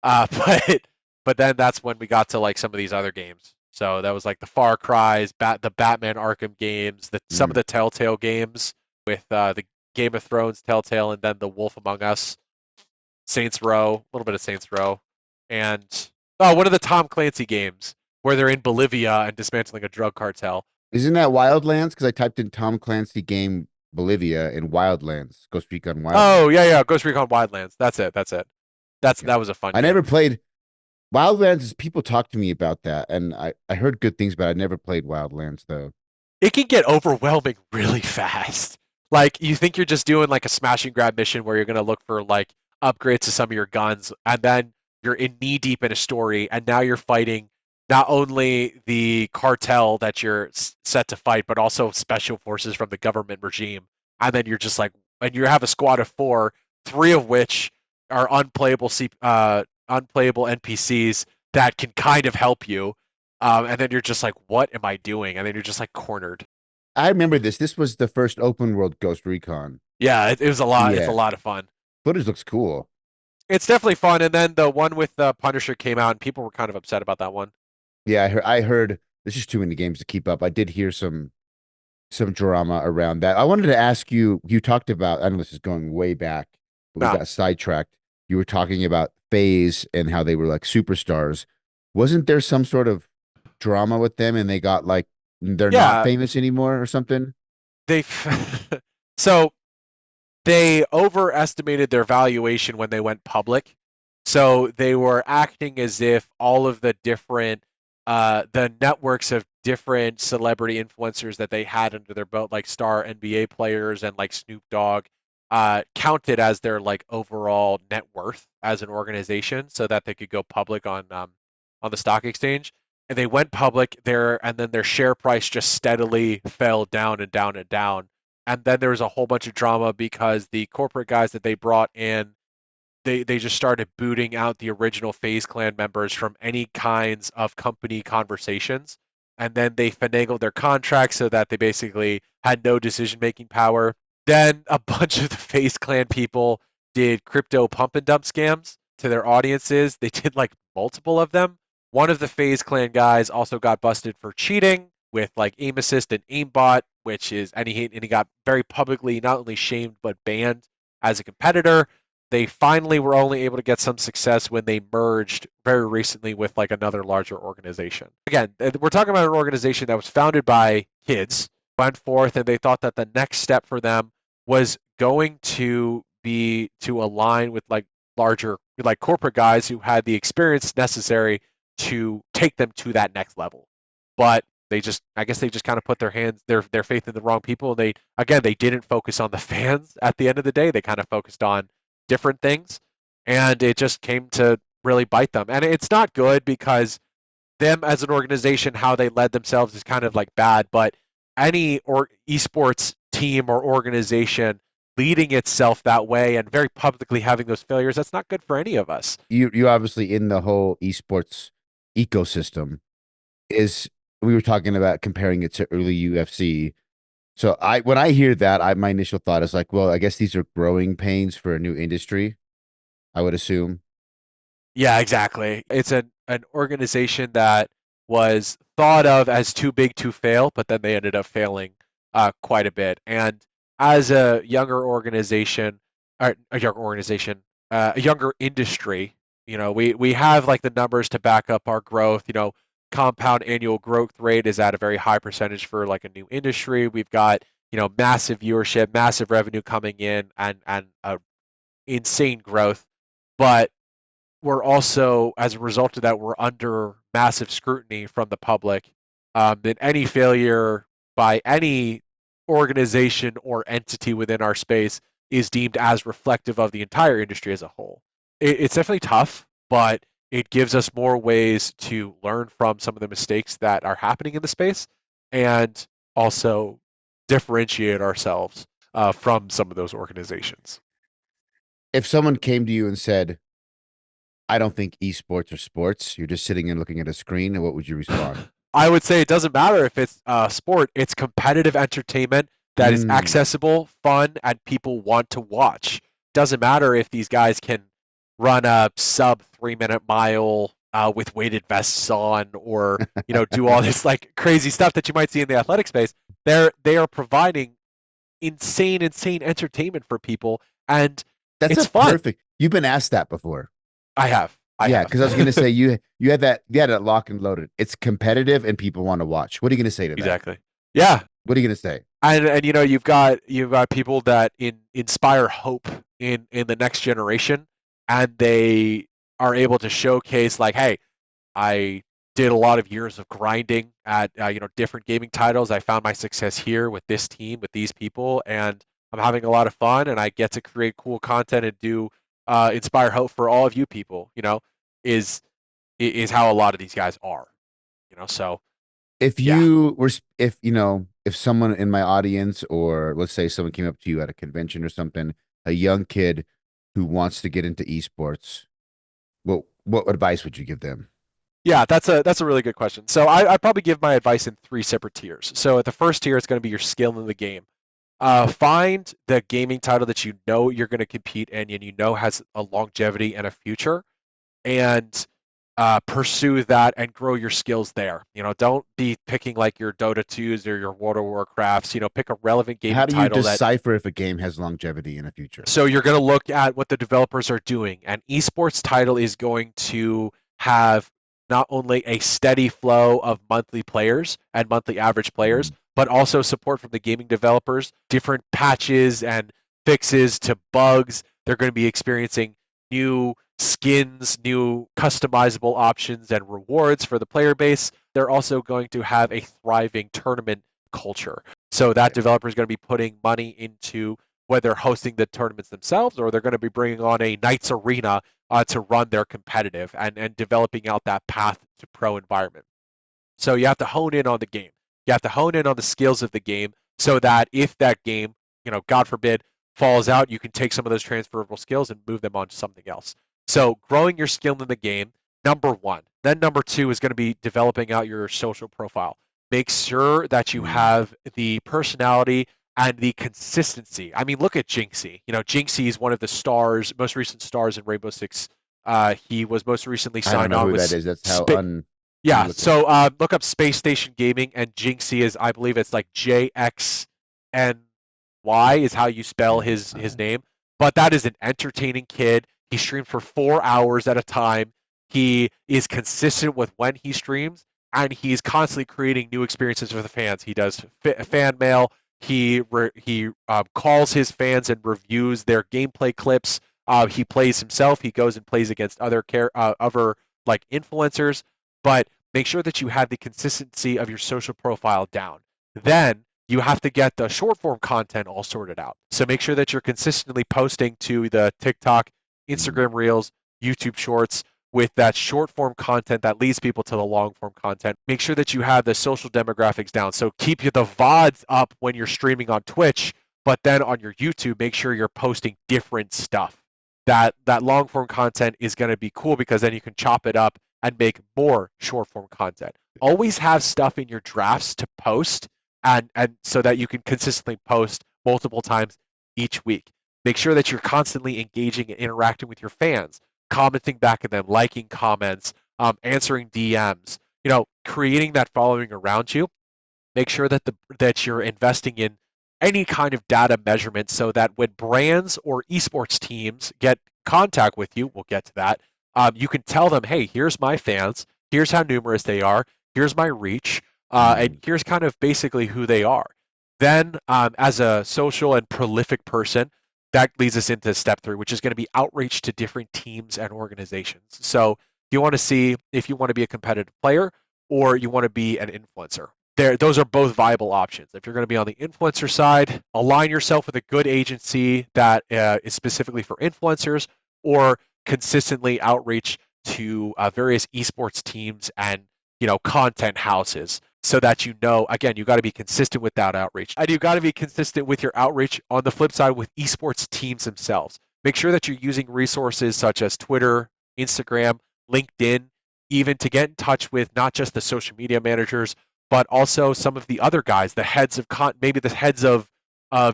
But then that's when we got to like some of these other games. So that was like the Far Cry's, the Batman Arkham games, some of Mm. the Telltale games with the Game of Thrones Telltale, and then the Wolf Among Us. Saints Row, a little bit of Saints Row, and one of the Tom Clancy games where they're in Bolivia and dismantling a drug cartel. Isn't that Wildlands? Because I typed in Tom Clancy game Bolivia and Wildlands, Ghost Recon Wildlands. Oh yeah, Ghost Recon Wildlands. That's it. Okay. That was a fun I game. never played Wildlands. People talk to me about that, and I heard good things, but I never played Wildlands though. It can get overwhelming really fast. Like you think you're just doing like a smash and grab mission where you're gonna look for like upgrades to some of your guns, and then you're in knee deep in a story, and now you're fighting not only the cartel that you're set to fight, but also special forces from the government regime. And then you're just like, and you have a squad of four, three of which are unplayable NPCs that can kind of help you. And then you're just like, what am I doing? And then you're just like cornered. I remember this. This was the first open world Ghost Recon. Yeah, it was a lot. It's a Yeah, lot of fun. footage looks cool. It's definitely fun. And then the one with Punisher came out, and people were kind of upset about that one. Yeah, I heard there's just too many games to keep up. I did hear some drama around that. I wanted to ask you, you talked about, I know this is going way back, but we No, got sidetracked. You were talking about FaZe and how they were like superstars. Wasn't there some sort of drama with them and they got like they're not yeah, famous anymore or something? they so they overestimated their valuation when they went public. So they were acting as if all of the different the networks of different celebrity influencers that they had under their belt, like star NBA players and like Snoop Dogg, counted as their like overall net worth as an organization, so that they could go public on the stock exchange. And they went public there, and then their share price just steadily fell down and down and down. And then there was a whole bunch of drama because the corporate guys that they brought in, they just started booting out the original FaZe Clan members from any kinds of company conversations. And then they finagled their contracts so that they basically had no decision making power. Then a bunch of the FaZe Clan people did crypto pump and dump scams to their audiences. They did like multiple of them. One of the FaZe Clan guys also got busted for cheating with like aim assist and aimbot, which is and he got very publicly not only shamed but banned as a competitor. They finally were only able to get some success when they merged very recently with like another larger organization. Again, we're talking about an organization that was founded by kids, went forth, and they thought that the next step for them was going to be to align with like larger like corporate guys who had the experience necessary to take them to that next level. But I guess they just kind of put their faith in the wrong people. And they didn't focus on the fans at the end of the day. They kind of focused on different things, and it just came to really bite them. And it's not good because them as an organization, how they led themselves is kind of like bad. But any or esports team or organization leading itself that way and very publicly having those failures, that's not good for any of us. You obviously in the whole esports ecosystem is we were talking about comparing it to early UFC. So when I hear that, my initial thought is like, well, I guess these are growing pains for a new industry, I would assume. Yeah, exactly. It's an organization that was thought of as too big to fail, but then they ended up failing quite a bit. And as a younger organization, or a younger industry, we have like the numbers to back up our growth. Compound annual growth rate is at a very high percentage for like a new industry. We've got massive viewership, massive revenue coming in, and insane growth. But we're also, as a result of that, we're under massive scrutiny from the public. And any failure by any organization or entity within our space is deemed as reflective of the entire industry as a whole. It's definitely tough, but it gives us more ways to learn from some of the mistakes that are happening in the space and also differentiate ourselves from some of those organizations. If someone came to you and said, I don't think esports are sports, you're just sitting and looking at a screen, what would you respond? I would say it doesn't matter if it's sport, it's competitive entertainment that is Mm. accessible, fun, and people want to watch. Doesn't matter if these guys can run a sub 3 minute mile with weighted vests on or do all this like crazy stuff that you might see in the athletic space. They are providing insane entertainment for people, and That's it's a fun. perfect You've been asked that before. I have. I Yeah, have. because I was gonna say you had it lock and loaded. It's competitive and people want to watch. What are you gonna say to that? Exactly. Yeah. What are you gonna say? And you've got people that inspire hope in the next generation, and they are able to showcase like, hey, I did a lot of years of grinding at different gaming titles. I found my success here with this team, with these people, and I'm having a lot of fun. And I get to create cool content and do inspire hope for all of you people. Is is how a lot of these guys are. So If yeah, you were, if someone in my audience, or let's say someone came up to you at a convention or something, a young kid who wants to get into esports, what advice would you give them? yeah, that's a really good question. So I probably give my advice in three separate tiers. So at the first tier, it's going to be your skill in the game. Find the gaming title that you know you're going to compete in and you know has a longevity and a future, and pursue that and grow your skills there. Don't be picking like your Dota 2s or your World of Warcrafts. Pick a relevant How gaming do you title that. decipher if a game has longevity in the future? So you're going to look at what the developers are doing. An esports title is going to have not only a steady flow of monthly players and monthly average players, Mm. but also support from the gaming developers, different patches and fixes to bugs. They're going to be experiencing new skins, new customizable options and rewards for the player base. They're also going to have a thriving tournament culture. So that developer is going to be putting money into whether hosting the tournaments themselves or they're going to be bringing on a Knights Arena to run their competitive and developing out that path to pro environment. So you have to hone in on the game. You have to hone in on the skills of the game so that if that game, God forbid, falls out, you can take some of those transferable skills and move them on to something else. So growing your skill in the game, number one. Then number two is going to be developing out your social profile. Make sure that you Mm. have the personality and the consistency. I mean, look at Jinxie. Jinxie is one of the stars, most recent stars in Rainbow Six. He was most recently I don't signed know on who with that is. That's how yeah, unlooking. so look up Space Station Gaming, and Jinxie is, I believe it's like JXNY is how you spell And his name. But that is an entertaining kid. He streams for 4 hours at a time. He is consistent with when he streams, and he's constantly creating new experiences for the fans. He does fan mail. He calls his fans and reviews their gameplay clips. He plays himself. He goes and plays against other like influencers, but make sure that you have the consistency of your social profile down. Then you have to get the short form content all sorted out. So make sure that you're consistently posting to the TikTok, mm, Instagram Reels, YouTube Shorts with that short form content that leads people to the long form content. Make sure that you have the social demographics down. So keep the VODs up when you're streaming on Twitch, but then on your YouTube, make sure you're posting different stuff. That long form content is going to be cool because then you can chop it up and make more short form content. Always have stuff in your drafts to post and so that you can consistently post multiple times each week. Make sure that you're constantly engaging and interacting with your fans, commenting back at them, liking comments, answering DMs, creating that following around you. Make sure that you're investing in any kind of data measurement so that when brands or esports teams get contact with you, we'll get to that. You can tell them, hey, here's my fans, here's how numerous they are, here's my reach, and mm. here's kind of basically who they are. Then, as a social and prolific person, that leads us into step three, which is going to be outreach to different teams and organizations. So, you want to see if you want to be a competitive player or you want to be an influencer. Those are both viable options. If you're going to be on the influencer side, align yourself with a good agency that is specifically for influencers, or consistently outreach to various esports teams and content houses, so that again, you got to be consistent with that outreach, and you got to be consistent with your outreach on the flip side with esports teams themselves. Make sure that you're using resources such as Twitter, Instagram, LinkedIn, even to get in touch with not just the social media managers but also some of the other guys, the heads of maybe the heads of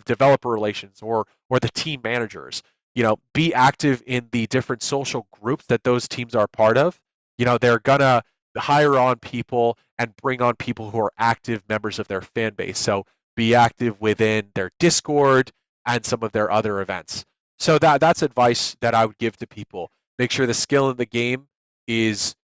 developer relations or the team managers. Be active in the different social groups that those teams are part of. They're gonna hire on people and bring on people who are active members of their fan base. So be active within their Discord and some of their other events. So that's advice that I would give to people. Make sure the skill in the game is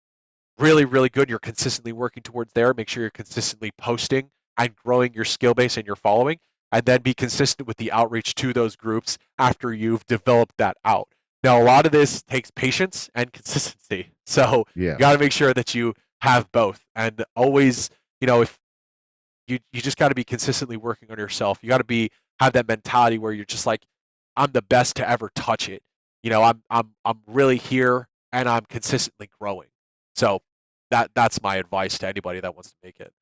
really, really good. You're consistently working towards there. Make sure you're consistently posting and growing your skill base and your following, and then be consistent with the outreach to those groups after you've developed that out. Now, a lot of this takes patience and consistency. So you Yeah. got to make sure that you have both, and always, if you just got to be consistently working on yourself. You got to be have that mentality where you're just like, I'm the best to ever touch it. I'm really here and I'm consistently growing. So that's my advice to anybody that wants to make it.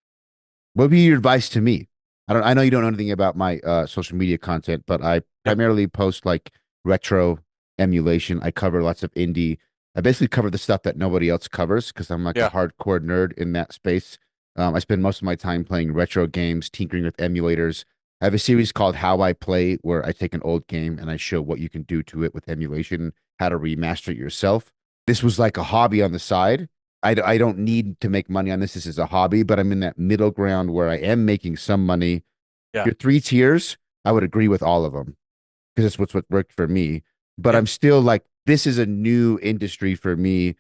What would be your advice to me? I know you don't know anything about my social media content, but I Yep. primarily post like retro emulation. I cover lots of indie. I basically cover the stuff that nobody else covers because I'm like a Yeah. hardcore nerd in that space. I spend most of my time playing retro games, tinkering with emulators. I have a series called How I Play, where I take an old game and I show what you can do to it with emulation, how to remaster it yourself. This was like a hobby on the side. I don't need to make money on this. This is a hobby, but I'm in that middle ground where I am making some money. Yeah. Your three tiers, I would agree with all of them because it's what worked for me. But Yeah. I'm still like, this is a new industry for me.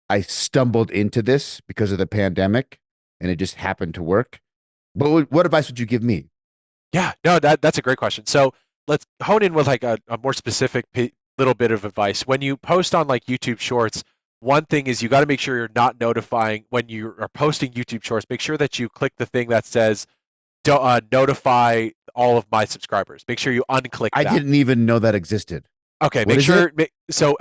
I stumbled into this because of the pandemic and it just happened to work. But what advice would you give me? Yeah. No, that's a great question. So let's hone in with like a more specific little bit of advice. When you post on like YouTube Shorts, one thing is you got to make sure you're not notifying when you are posting YouTube Shorts. Make sure that you click the thing that says notify all of my subscribers. Make sure you unclick I that. didn't even know that existed. Okay, What make is it? sure. So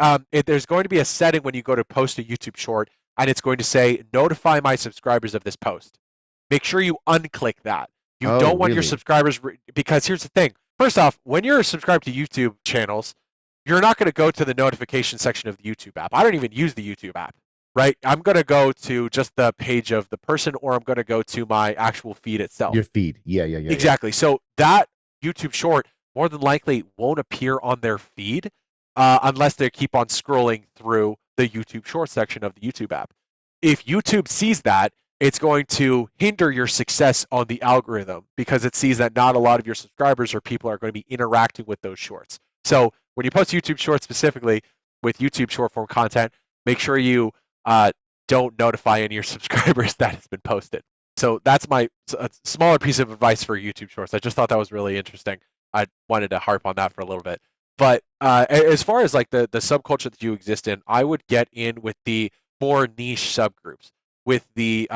there's going to be a setting when you go to post a YouTube short, and it's going to say notify my subscribers of this post. Make sure you unclick that. You Oh, don't want your really? subscribers because here's the thing. First off, when you're subscribed to YouTube channels, you're not going to go to the notification section of the YouTube app. I don't even use the YouTube app, right? I'm going to go to just the page of the person, or I'm going to go to my actual feed itself. Your feed. Yeah, yeah, yeah, yeah. Exactly. So that YouTube short more than likely won't appear on their feed unless they keep on scrolling through the YouTube short section of the YouTube app. If YouTube sees that, it's going to hinder your success on the algorithm because it sees that not a lot of your subscribers or people are going to be interacting with those shorts. So when you post YouTube shorts specifically with YouTube short form content, make sure you don't notify any of your subscribers that it's been posted. So that's my a smaller piece of advice for YouTube Shorts. I just thought that was really interesting. I wanted to harp on that for a little bit. But as far as like the subculture that you exist in, I would get in with the more niche subgroups, with the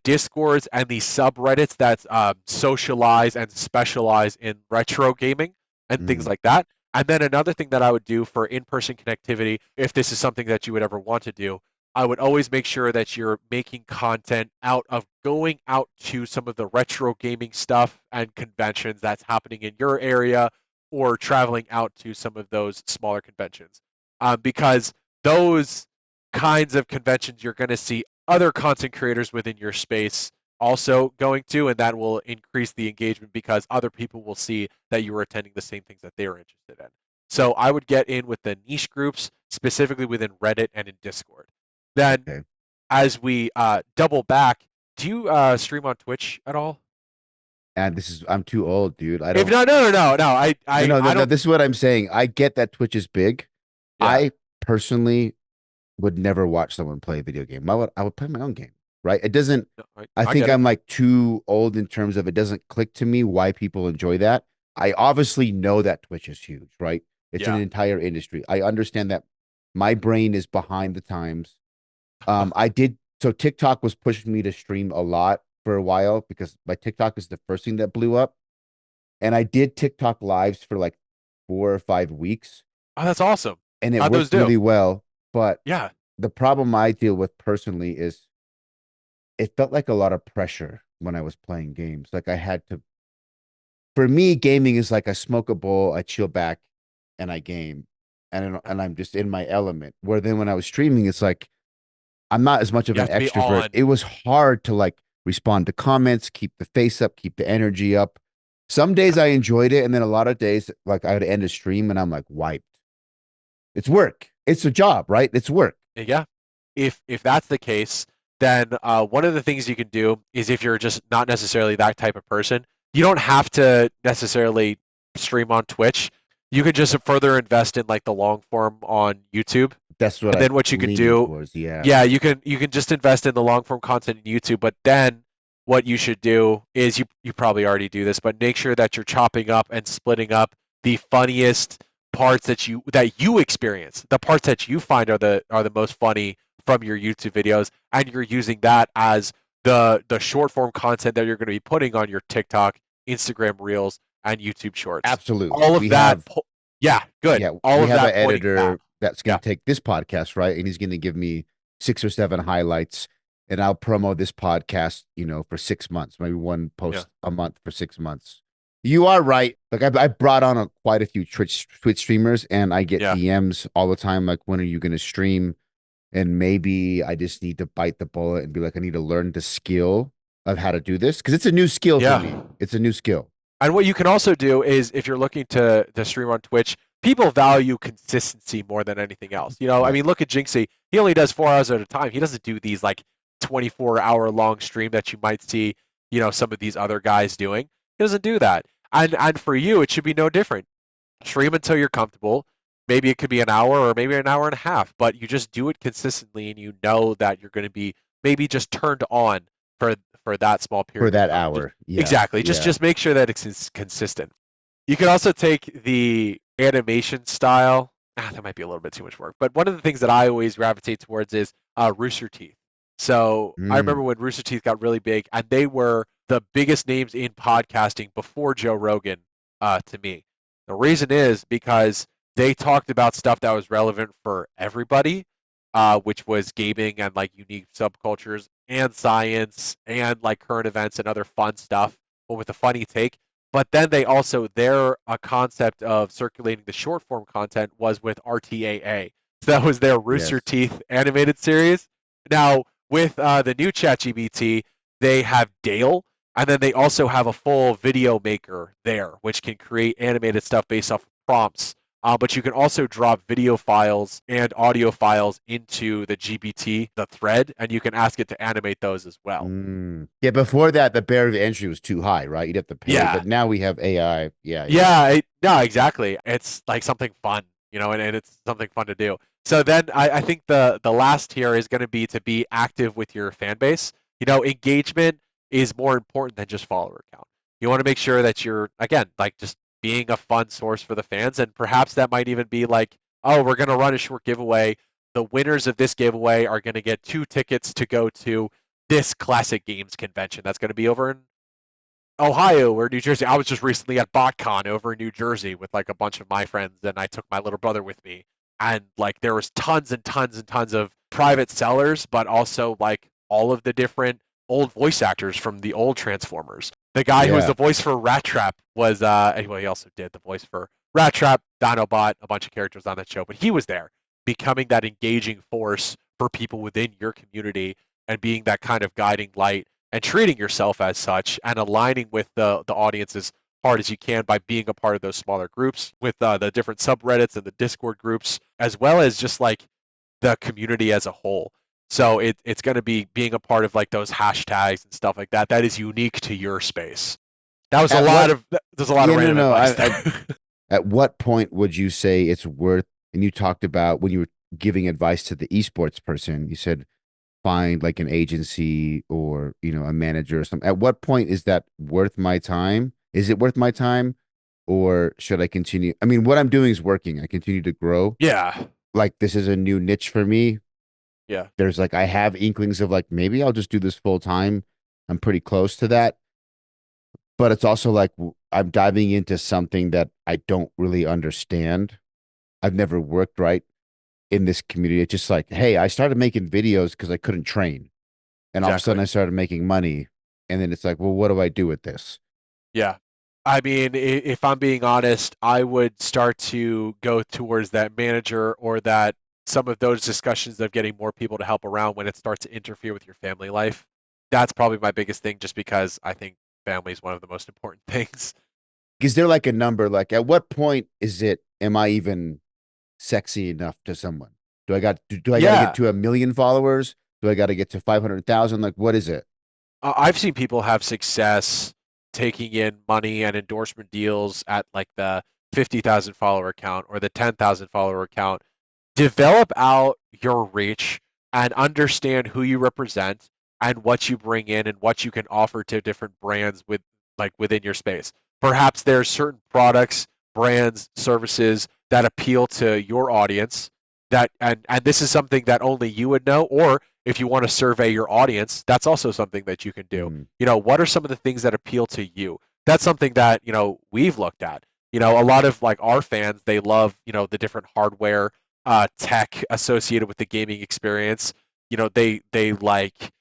discords and the subreddits that socialize and specialize in retro gaming and things Mhm. like that. And then another thing that I would do for in-person connectivity, if this is something that you would ever want to do, I would always make sure that you're making content out of going out to some of the retro gaming stuff and conventions that's happening in your area or traveling out to some of those smaller conventions. Because those kinds of conventions, you're going to see other content creators within your space also going to, and that will increase the engagement because other people will see that you are attending the same things that they're interested in. So I would get in with the niche groups, specifically within Reddit and in Discord. Then, Okay. as we double back, do you stream on Twitch at all? And I'm too old, dude. I If don't. no, no, no, no, no, No, no, I no, don't. this is what I'm saying. I get that Twitch is big. Yeah, I personally would never watch someone play a video game. I would play my own game, right? It doesn't. no, I I think get it. I'm like too old in terms of it doesn't click to me why people enjoy that. I obviously know that Twitch is huge, right? It's an Yeah, entire industry. I understand that my brain is behind the times. I did so TikTok was pushing me to stream a lot for a while because my TikTok is the first thing that blew up. And I did TikTok lives for like 4 or 5 weeks oh, that's awesome. and it How'd those worked do? really well. But Yeah, the problem I deal with personally is it felt like a lot of pressure when I was playing games. Like I had to, for me, gaming is like I smoke a bowl, I chill back, and I game, and I'm just in my element. Where then when I was streaming, it's like I'm not as much of you an have to be extrovert. on. It was hard to like respond to comments, keep the face up, keep the energy up. Some days I enjoyed it, and then a lot of days, like I would end a stream and I'm like wiped. It's work. It's a job, right? It's work. Yeah. If that's the case, then one of the things you can do is if you're just not necessarily that type of person, you don't have to necessarily stream on Twitch. You could just further invest in like the long form on YouTube. That's what And I'm then what you could leaning do, towards. Yeah. yeah, you can just invest in the long form content in YouTube, but then what you should do is you probably already do this, but make sure that you're chopping up and splitting up the funniest parts that you experience, the parts that you find are the most funny from your YouTube videos, and you're using that as the short form content that you're going to be putting on your TikTok, Instagram Reels, and YouTube Shorts. Absolutely. All of that, yeah, good. Yeah, All we of have an that pointing back. editor that's going Yeah. to take this podcast, right? And he's going to give me 6 or 7 highlights, and I'll promo this podcast, for 6 months, maybe one Yeah. post a month for 6 months. You are right. Like I brought on quite a few Twitch streamers, and I get Yeah. DMs all the time, like, when are you going to stream? And maybe I just need to bite the bullet and be like, I need to learn the skill of how to do this because it's a new skill for me. Yeah. It's a new skill. And what you can also do is if you're looking to stream on Twitch, people value consistency more than anything else. I Right. mean, look at Jinxie. He only does 4 hours at a time. He doesn't do these like 24-hour long stream that you might see, some of these other guys doing. He doesn't do that. And for you, it should be no different. Stream until you're comfortable. Maybe it could be an hour or maybe an hour and a half, but you just do it consistently and you know that you're going to be maybe just turned on for for that small For period of that time. hour. Yeah. Exactly. Just Yeah. just make sure that it's consistent. You can also take the animation style. That might be a little bit too much work, but one of the things that I always gravitate towards is Rooster Teeth. So I remember Mm. when Rooster Teeth got really big, and they were the biggest names in podcasting before Joe Rogan, to me. The reason is because they talked about stuff that was relevant for everybody, which was gaming and like unique subcultures and science and like current events and other fun stuff, but with a funny take. But then they also their concept of circulating the short form content was with RTAA. So that was their Rooster Yes. Teeth animated series. Now with the new ChatGPT, they have Dale, and then they also have a full video maker there, which can create animated stuff based off of prompts. But you can also drop video files and audio files into the GPT, the thread, and you can ask it to animate those as well. Yeah, before that, the barrier of entry was too high, right? You'd have to pay, Yeah, but now we have AI. Yeah, yeah. yeah, no, exactly. It's like something fun, and it's something fun to do. So then I think the last tier is going to be active with your fan base. Engagement is more important than just follower count. You want to make sure that you're, again, like just being a fun source for the fans, and perhaps that might even be like, oh, we're going to run a short giveaway. The winners of this giveaway are going to get 2 tickets to go to this classic games convention that's going to be over in Ohio or New Jersey. I was just recently at BotCon over in New Jersey with like a bunch of my friends, and I took my little brother with me. And like there was tons and tons and tons of private sellers, but also like all of the different old voice actors from the old Transformers. The guy who was Yeah. the voice for Rat Trap was anyway, he also did the voice for Rat Trap, Dinobot, a bunch of characters on that show, but he was there becoming that engaging force for people within your community and being that kind of guiding light and treating yourself as such and aligning with the audience as hard as you can by being a part of those smaller groups with the different subreddits and the Discord groups, as well as just like the community as a whole. So it's going to be being a part of like those hashtags and stuff like that. That is unique to your space. That was a At lot what? of there's a lot of Yeah, no, random no. advice I there. At what point would you say it's worth? And you talked about when you were giving advice to the esports person, you said find like an agency or a manager or something. At what point is that worth my time? Is it worth my time, or should I continue? I mean, what I'm doing is working. I continue to grow. Yeah, Like this is a new niche for me. yeah, There's like I have inklings of like maybe I'll just do this full time. I'm pretty close to that, but it's also like I'm diving into something that I don't really understand. I've never worked right in this community. It's just like, hey, I started making videos because I couldn't train. And all of a sudden exactly. I started making money. And then it's like, well, what do I do with this? Yeah. I mean, if I'm being honest, I would start to go towards that manager or that some of those discussions of getting more people to help around when it starts to interfere with your family life. That's probably my biggest thing, just because I think family is one of the most important things. Is there like a number? Like at what point am I even sexy enough to someone? Do I got to get Yeah, to 1 million followers? Do I got to get to 500,000? Like, what is it? I've seen people have success taking in money and endorsement deals at like the 50,000 follower account or the 10,000 follower account. Develop out your reach and understand who you represent and what you bring in and what you can offer to different brands within your space. Perhaps there's certain products, brands, services that appeal to your audience and this is something that only you would know, or if you want to survey your audience, that's also something that you can do. What are some of the things that appeal to you? That's something that, we've looked at. A lot of like our fans, they love, the different hardware, tech associated with the gaming experience. They like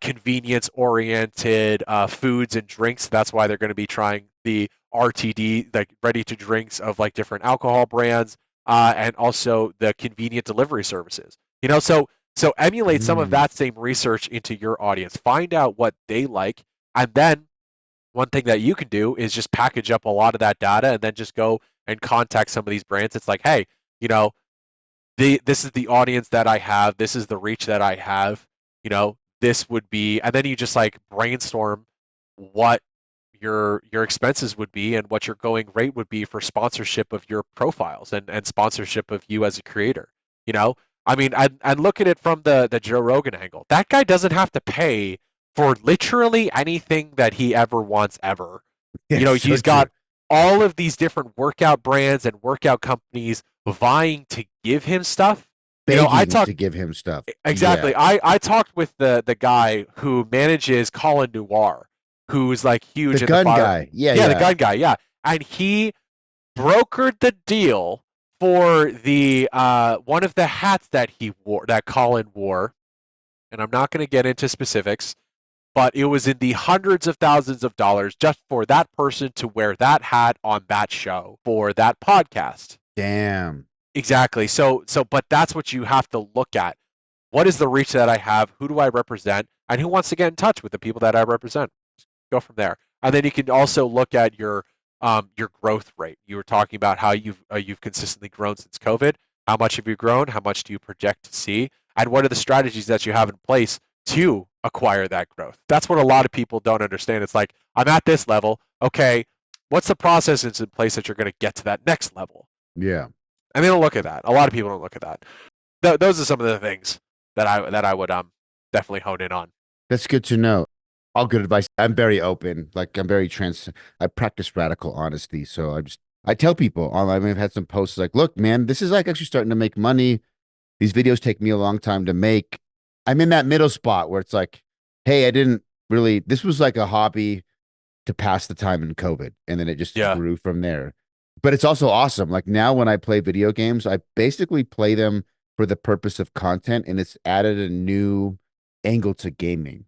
convenience oriented foods and drinks. That's why they're going to be trying the RTD, like ready to drinks of like different alcohol brands, and also the convenient delivery services. So emulate some of that same research into your audience. Find out what they like, and then one thing that you can do is just package up a lot of that data and then just go and contact some of these brands. It's like, hey, this is the audience that I have. This is the reach that I have. This would be, and then you just like brainstorm what your expenses would be and what your going rate would be for sponsorship of your profiles and sponsorship of you as a creator. I mean, and look at it from the Joe Rogan angle. That guy doesn't have to pay for literally anything that he ever wants ever. He's got all of these different workout brands and workout companies vying to give him stuff. I talked to give him stuff. Exactly. Yeah. I talked with the guy who manages Colin Noir, who's like huge. The gun guy. Yeah, the gun guy. Yeah, and he brokered the deal for the one of the hats that he wore, that Colin wore, and I'm not going to get into specifics, but it was in the hundreds of thousands of dollars just for that person to wear that hat on that show for that podcast. Damn. Exactly. So, but that's what you have to look at. What is the reach that I have? Who do I represent? And who wants to get in touch with the people that I represent? Go from there. And then you can also look at your growth rate. You were talking about how you've consistently grown since COVID. How much have you grown? How much do you project to see? And what are the strategies that you have in place to acquire that growth? That's what a lot of people don't understand. It's like, I'm at this level. Okay, what's the process that's in place that you're going to get to that next level? Yeah. And they don't look at that. A lot of people don't look at that. Those are some of the things that I would definitely hone in on. That's good to know. All good advice. I'm very open. Like I'm very I practice radical honesty. So I tell people online. I've had some posts like, look, man, this is like actually starting to make money. These videos take me a long time to make. I'm in that middle spot where it's like, hey, this was like a hobby to pass the time in COVID. And then it just grew from there. But it's also awesome. Like now when I play video games, I basically play them for the purpose of content, and it's added a new angle to gaming.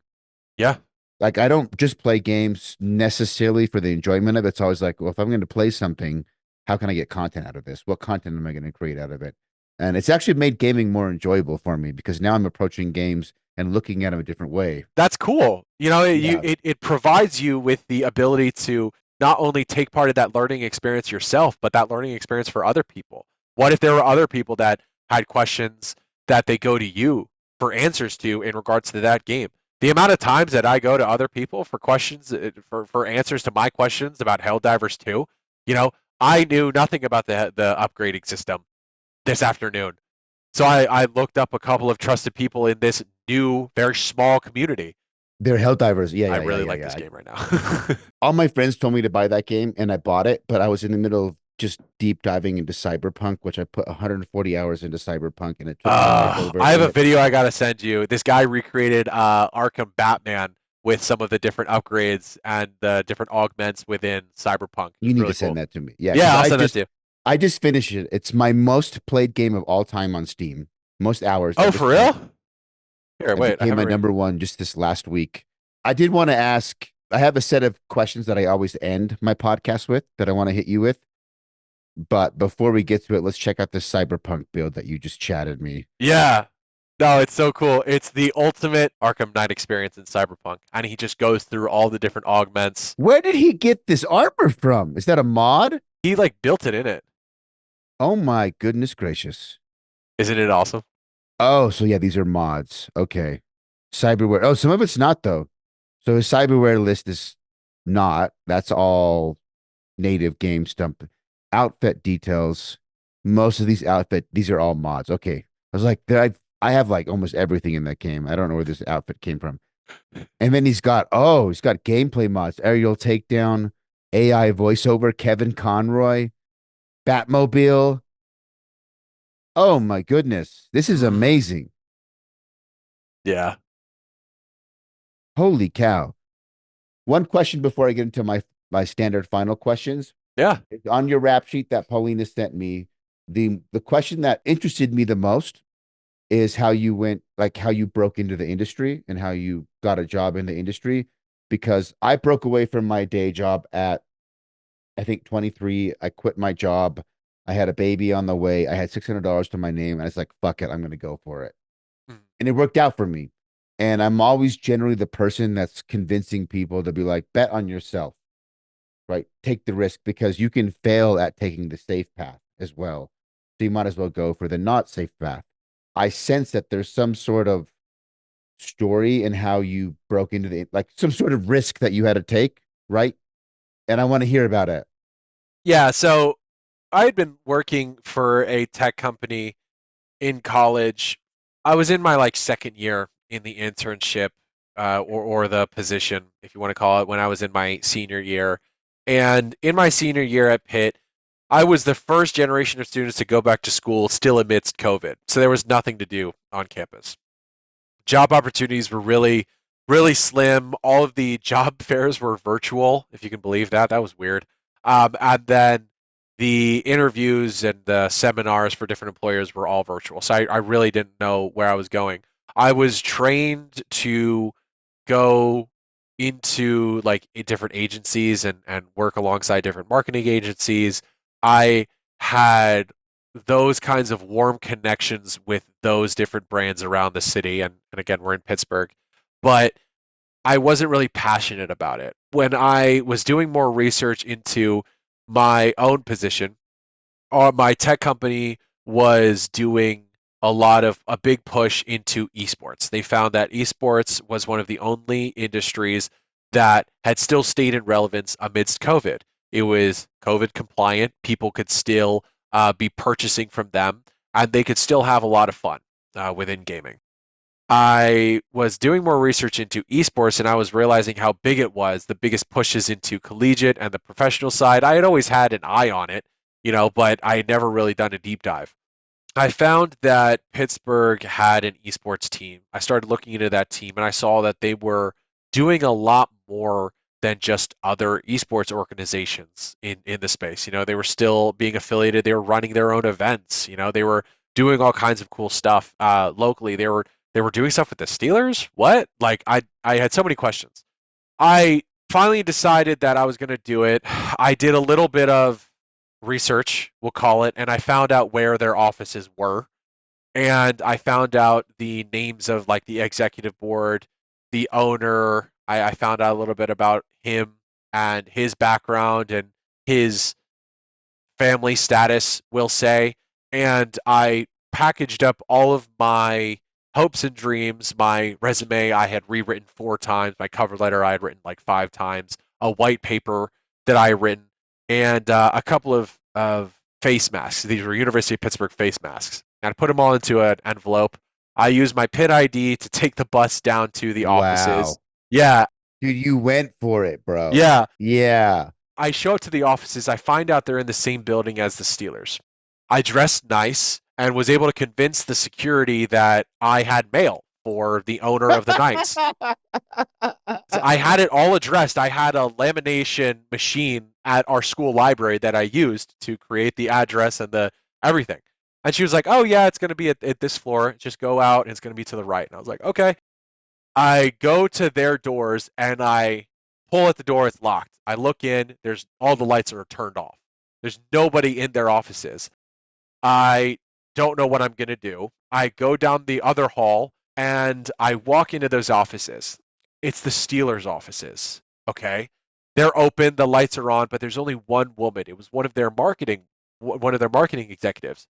Yeah. Like I don't just play games necessarily for the enjoyment of it. It's always like, well, if I'm going to play something, how can I get content out of this? What content am I going to create out of it? And it's actually made gaming more enjoyable for me because now I'm approaching games and looking at them a different way. That's cool. It provides you with the ability to not only take part of that learning experience yourself, but that learning experience for other people. What if there were other people that had questions that they go to you for answers to in regards to that game? The amount of times that I go to other people for questions, for answers to my questions about Helldivers 2, I knew nothing about the upgrading system this afternoon. So I looked up a couple of trusted people in this new, very small community. They're Helldivers. Yeah, I really like this game right now. All my friends told me to buy that game, and I bought it, but I was in the middle of just deep diving into Cyberpunk, which I put 140 hours into Cyberpunk, and it took over. I have a video I gotta send you. This guy recreated Arkham Batman with some of the different upgrades and the different augments within Cyberpunk. You need to send that to me. Yeah, I'll send it to you. I just finished it. It's my most played game of all time on Steam. Most hours. Oh, for real? Here, wait. It became my number one just this last week. I did want to ask, I have a set of questions that I always end my podcast with that I want to hit you with. But before we get to it, let's check out this Cyberpunk build that you just chatted me. Yeah. No, it's so cool. It's the ultimate Arkham Knight experience in Cyberpunk. And he just goes through all the different augments. Where did he get this armor from? Is that a mod? He built it in it. Oh my goodness gracious. Isn't it awesome? Oh, so yeah, these are mods. Okay. Cyberware. Oh, some of it's not though. So his cyberware list is not. That's all native game stuff. outfit details. Most of these are all mods. Okay. I was like, I have like almost everything in that game. I don't know where this outfit came from. And then he's got gameplay mods, aerial takedown, AI voiceover, Kevin Conroy, Batmobile. Oh my goodness. This is Mm, amazing. yeah. Holy cow. One question before I get into my standard final questions. Yeah. On your rap sheet that Paulina sent me, the question that interested me the most is how you went, like how you broke into the industry and how you got a job in the industry. Because I broke away from my day job at, I think, 23. I quit my job. I had a baby on the way. I had $600 to my name. And I was like, fuck it, I'm going to go for it. Mm. And it worked out for me. And I'm always generally the person that's convincing people to be like, bet on yourself, right? Take the risk because you can fail at taking the safe path as well. So you might as well go for the not safe path. I sense that there's some sort of story in how you broke into like some sort of risk that you had to take, right? And I want to hear about it. Yeah. So I had been working for a tech company in college. I was in my like second year in the internship, or the position, if you want to call it, when I was in my senior year. And in my senior year at Pitt, I was the first generation of students to go back to school still amidst COVID. So there was nothing to do on campus. Job opportunities were really, really slim. All of the job fairs were virtual, if you can believe that. That was weird. And then the interviews and the seminars for different employers were all virtual. So I really didn't know where I was going. I was trained to go into like different agencies and work alongside different marketing agencies. I had those kinds of warm connections with those different brands around the city. And again, we're in Pittsburgh, but I wasn't really passionate about it. When I was doing more research into my own position, my tech company was doing a big push into esports. They found that esports was one of the only industries that had still stayed in relevance amidst COVID. It was COVID compliant. People could still be purchasing from them, and they could still have a lot of fun within gaming. I was doing more research into esports and I was realizing how big it was, the biggest pushes into collegiate and the professional side. I had always had an eye on it, but I had never really done a deep dive. I found that Pittsburgh had an esports team. I started looking into that team and I saw that they were doing a lot more than just other esports organizations in the space. They were still being affiliated, they were running their own events, they were doing all kinds of cool stuff locally. They were doing stuff with the Steelers? What? Like I had so many questions. I finally decided that I was going to do it. I did a little bit of research, we'll call it, and I found out where their offices were. And I found out the names of like the executive board, the owner. I found out a little bit about him and his background and his family status, we'll say. And I packaged up all of my hopes and dreams. My resume I had rewritten 4 times. My cover letter I had written like 5 times. A white paper that I had written, and a couple of face masks. These were University of Pittsburgh face masks. And I put them all into an envelope. I used my Pitt ID to take the bus down to the offices. Wow. Yeah, Dude, you went for it, bro. yeah. Yeah. I show up to the offices. I find out they're in the same building as the Steelers. I dressed nice and was able to convince the security that I had mail for the owner of the Knights. So I had it all addressed. I had a lamination machine at our school library that I used to create the address and the everything. And she was like, "Oh yeah, it's going to be at this floor. Just go out and it's going to be to the right." And I was like, "Okay." I go to their doors and I pull at the door. It's locked. I look in. There's all the lights are turned off. There's nobody in their offices. I don't know what I'm going to do. I go down the other hall and I walk into those offices. It's the Steelers' offices. Okay. They're open, the lights are on, but there's only one woman. It was one of their marketing executives.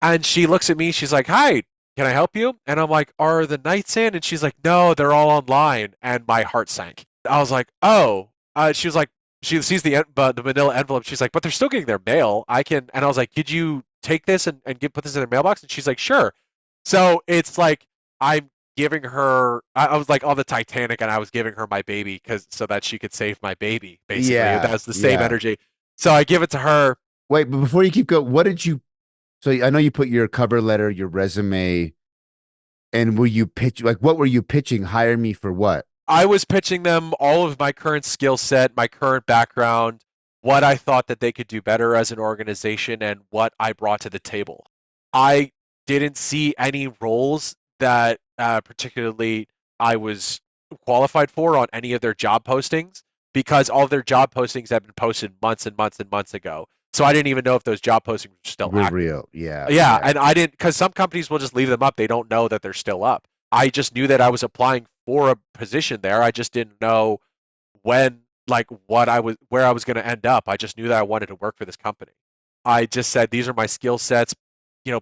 And she looks at me, she's like, "Hi, can I help you?" And I'm like, "Are the Knights in?" And she's like, "No, they're all online." And my heart sank. I was like, "Oh." She was like, she sees the manila envelope. She's like, but they're still getting their mail. I can, and I was like, could you take this and put this in a mailbox? And she's like, sure. So it's like I'm giving her. I was like on the Titanic, and I was giving her my baby because so that she could save my baby. Basically, that Yeah, was the same yeah. energy. So I give it to her. Wait, but before you keep going, what did you? So I know you put your cover letter, your resume, and were you pitch like what were you pitching? Hire me for what? I was pitching them all of my current skill set, my current background, what I thought that they could do better as an organization, and what I brought to the table. I didn't see any roles that particularly I was qualified for on any of their job postings because all of their job postings have been posted months and months and months ago. So I didn't even know if those job postings were still We're active. real. Yeah, Yeah, yeah. and I didn't because some companies will just leave them up. They don't know that they're still up. I just knew that I was applying for a position there. I just didn't know when, like, what I was, where I was going to end up. I just knew that I wanted to work for this company. I just said, these are my skill sets.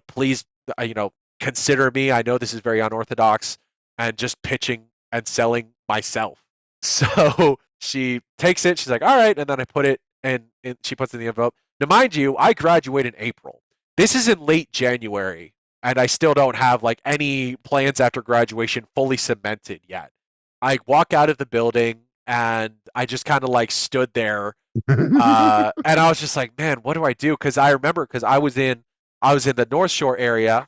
Please, you know, consider me. I know this is very unorthodox, and just pitching and selling myself. So she takes it. She's like, all right, and then I put it, and she puts it in the envelope. Now, mind you, I graduate in April. This is in late January, and I still don't have like any plans after graduation fully cemented yet. I walk out of the building and I just kind of like stood there, and I was just like, man, what do I do? Because I remember because I was in the North Shore area.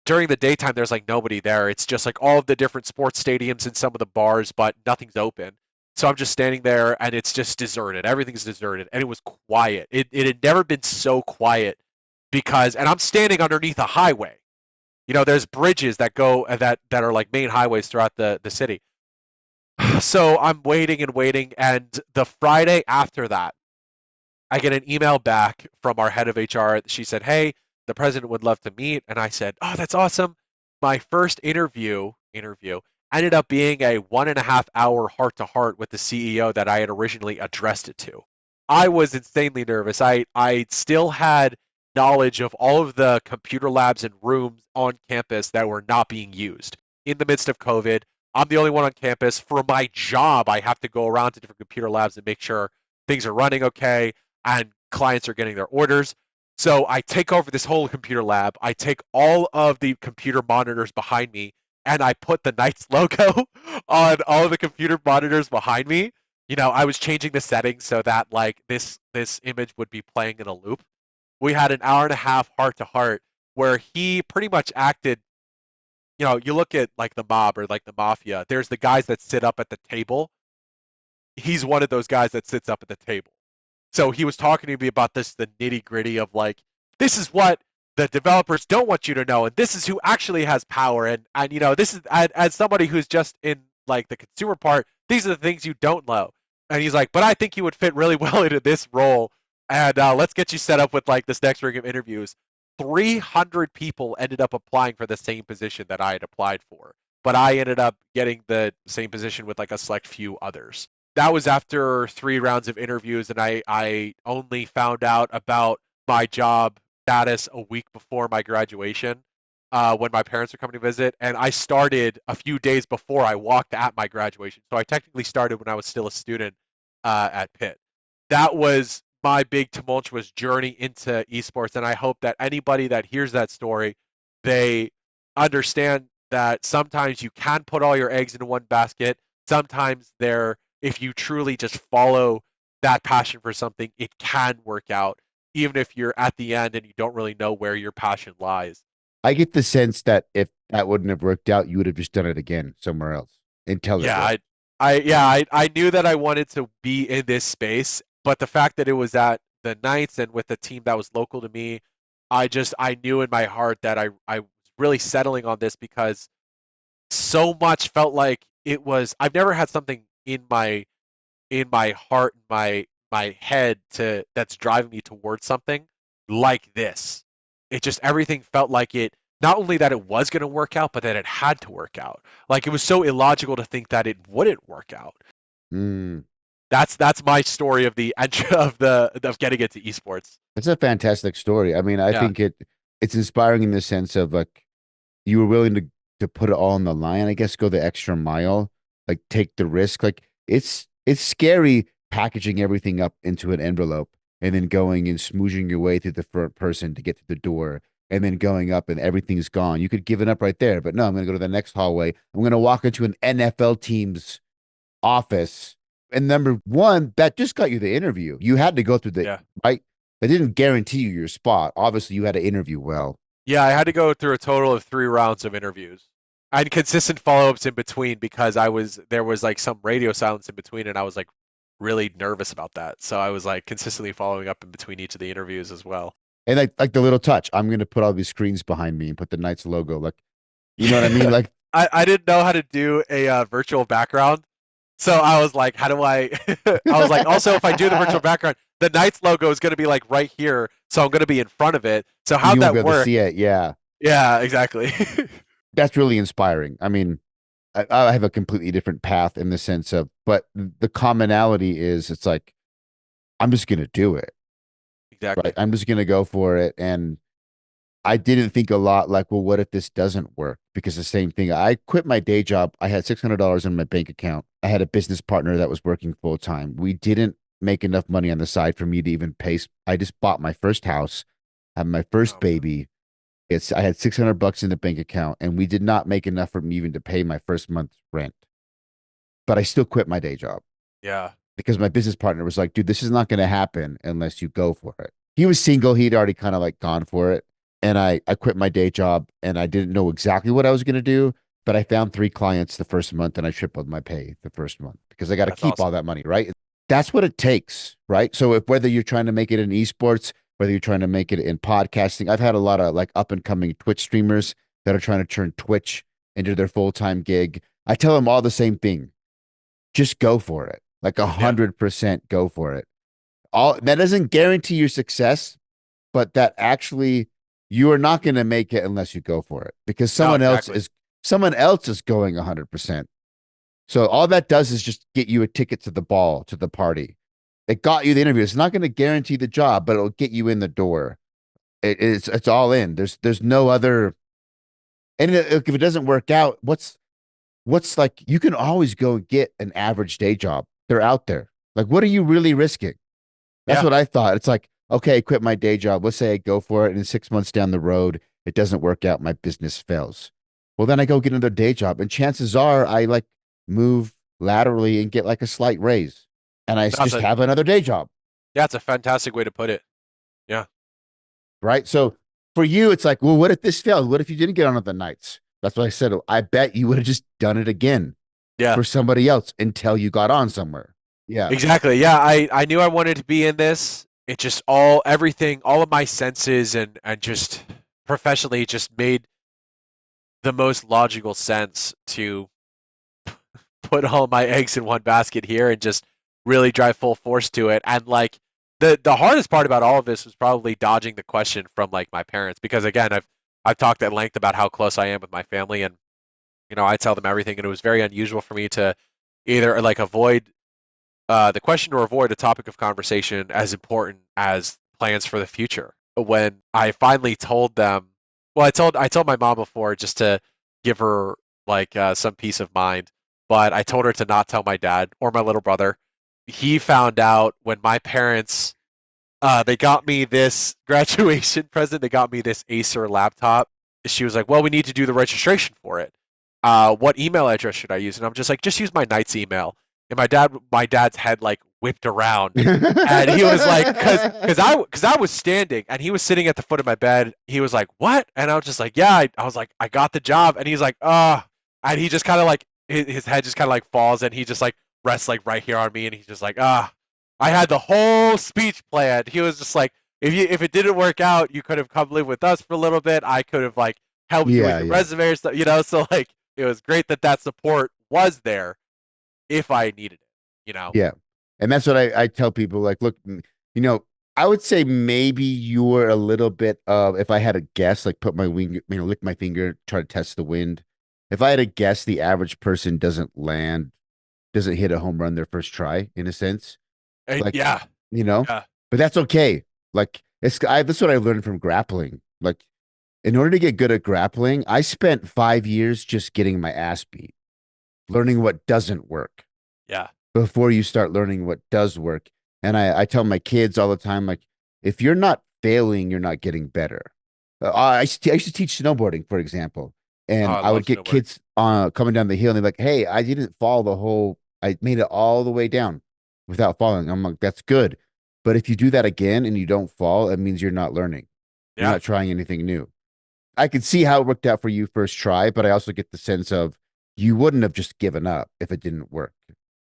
During the daytime, there's like nobody there. It's just like all of the different sports stadiums and some of the bars, but nothing's open. So I'm just standing there, and it's just deserted. Everything's deserted, and it was quiet. It had never been so quiet because, and I'm standing underneath a highway. There's bridges that go that are like main highways throughout the city. So I'm waiting and waiting, and the Friday after that, I get an email back from our head of HR. She said, "Hey, the president would love to meet," and I said, "Oh, that's awesome." My first interview ended up being a 1.5 hour heart to heart with the CEO that I had originally addressed it to. I was insanely nervous. I still had knowledge of all of the computer labs and rooms on campus that were not being used in the midst of COVID. I'm the only one on campus. For my job, I have to go around to different computer labs and make sure things are running okay and clients are getting their orders. So I take over this whole computer lab. I take all of the computer monitors behind me and I put the Knights logo on all of the computer monitors behind me. I was changing the settings so that like this image would be playing in a loop. We had an hour and a half heart to heart where he pretty much acted. You look at like the mob or like the mafia, there's the guys that sit up at the table. He's one of those guys that sits up at the table. So he was talking to me about the nitty gritty of like, this is what the developers don't want you to know, and this is who actually has power, and this is as somebody who's just in like the consumer part, these are the things you don't know. And he's like, but I think you would fit really well into this role, and let's get you set up with like this next ring of interviews. 300 people ended up applying for the same position that I had applied for, but I ended up getting the same position with like a select few others. That was after 3 rounds of interviews, and I only found out about my job status a week before my graduation, when my parents were coming to visit, and I started a few days before I walked at my graduation. So I technically started when I was still a student at Pitt. That was my big tumultuous journey into esports, and I hope that anybody that hears that story, they understand that sometimes you can put all your eggs in one basket. Sometimes if you truly just follow that passion for something, it can work out, even if you're at the end and you don't really know where your passion lies. I get the sense that if that wouldn't have worked out, you would have just done it again somewhere else until it Yeah, worked. I knew that I wanted to be in this space, but the fact that it was at the Knights and with a team that was local to me, I knew in my heart that I was really settling on this because so much felt like it was. I've never had something in my heart, my head to that's driving me towards something like this. It just everything felt like it not only that it was going to work out, but that it had to work out. Like it was so illogical to think that it wouldn't work out. Mm. That's my story of the entry of getting into esports. That's a fantastic story. I mean, I Yeah. think it's inspiring in the sense of like you were willing to put it all on the line, I guess, go the extra mile, like take the risk. Like it's scary packaging everything up into an envelope and then going and smooching your way through the front person to get to the door and then going up and everything's gone. You could give it up right there, but no, I'm going to go to the next hallway. I'm going to walk into an NFL team's office. And number one, that just got you the interview. You had to go through the, Yeah. right? They didn't guarantee you your spot. Obviously, you had to interview well. Yeah, I had to go through a total of 3 rounds of interviews. I had consistent follow-ups in between because there was like some radio silence in between, and I was like really nervous about that. So I was like consistently following up in between each of the interviews as well. And like the little touch, I'm going to put all these screens behind me and put the Knights logo. Like, you know what I mean? Like, I didn't know how to do a virtual background. So I was like, how do I? I was like, also, if I do the virtual background, the Knights logo is going to be like right here. So I'm going to be in front of it. So how'd you won't that be able to work? see it. Yeah. Yeah, exactly. That's really inspiring. I mean, I have a completely different path in the sense of, but the commonality is it's like, I'm just going to do it. Exactly. Right. I'm just going to go for it. And I didn't think a lot like, well, what if this doesn't work? Because the same thing, I quit my day job. I had $600 in my bank account. I had a business partner that was working full time. We didn't make enough money on the side for me to even pay. I just bought my first house, had my first baby. I had $600 in the bank account, and we did not make enough for me even to pay my first month's rent. But I still quit my day job. Yeah. Because my business partner was like, dude, this is not going to happen unless you go for it. He was single. He'd already kind of like gone for it. And I quit my day job and I didn't know exactly what I was going to do, but I found 3 clients the first month and I tripled my pay the first month because I got to keep all that money, right? That's what it takes, right? So if whether you're trying to make it in esports, whether you're trying to make it in podcasting, I've had a lot of like up and coming Twitch streamers that are trying to turn Twitch into their full-time gig. I tell them all the same thing. Just go for it. Like 100% go for it. All that doesn't guarantee your success, but that actually you are not going to make it unless you go for it because someone else is going 100%. So all that does is just get you a ticket to the ball, to the party. It got you the interview. It's not going to guarantee the job, but it'll get you in the door. It's all in. There's no other. And if it doesn't work out, what's like you can always go get an average day job. They're out there. Like, what are you really risking? That's what I thought. It's like, okay, I quit my day job. Let's say I go for it, and 6 months down the road, it doesn't work out. My business fails. Well, then I go get another day job, and chances are I like move laterally and get like a slight raise, and I just have another day job. Yeah, it's a fantastic way to put it. Yeah. Right. So for you, it's like, well, what if this failed? What if you didn't get on the Knights? That's what I said. I bet you would have just done it again. Yeah. For somebody else until you got on somewhere. Yeah. Exactly. Yeah. I knew I wanted to be in this. It just all of my senses and just professionally just made the most logical sense to put all my eggs in one basket here and just really drive full force to it. And like the hardest part about all of this was probably dodging the question from like my parents because again I've talked at length about how close I am with my family and I tell them everything and it was very unusual for me to either like avoid the question or avoid a topic of conversation as important as plans for the future. When I finally told them, well, I told my mom before just to give her like some peace of mind, but I told her to not tell my dad or my little brother. He found out when my parents they got me this graduation present. They got me this Acer laptop. She was like, "Well, we need to do the registration for it. What email address should I use?" And I'm just like, "Just use my Knight's email." And my dad's head like whipped around, and he was like, "Cause I was standing, and he was sitting at the foot of my bed. He was like, what?" And I was just like, "Yeah." I was like, "I got the job," and he's like, "Ah," and he just kind of like his head just kind of like falls, and he just like rests like right here on me, and he's just like, "Ah." I had the whole speech planned. He was just like, if it didn't work out, you could have come live with us for a little bit. I could have like helped you with your resume or stuff, So like it was great that support was there if I needed it. Yeah, and that's what I tell people. Like, look, I would say maybe you were a little bit of if I had a guess, like put my wing, lick my finger, try to test the wind. If I had a guess, the average person doesn't hit a home run their first try, in a sense. Like, yeah. But that's okay. Like that's what I learned from grappling. Like in order to get good at grappling, I spent 5 years just getting my ass beat, learning what doesn't work. Yeah. before you start learning what does work. And I tell my kids all the time, like, if you're not failing, you're not getting better. I used to teach snowboarding, for example, Oh, and I I would love get snowboarding. kids coming down the hill and they're like, "Hey, I didn't fall the whole. I made it all the way down without falling." I'm like, "That's good, but if you do that again and you don't fall, it means you're not learning. You're Yeah, not trying anything new." I could see how it worked out for you first try, but I also get the sense of you wouldn't have just given up if it didn't work.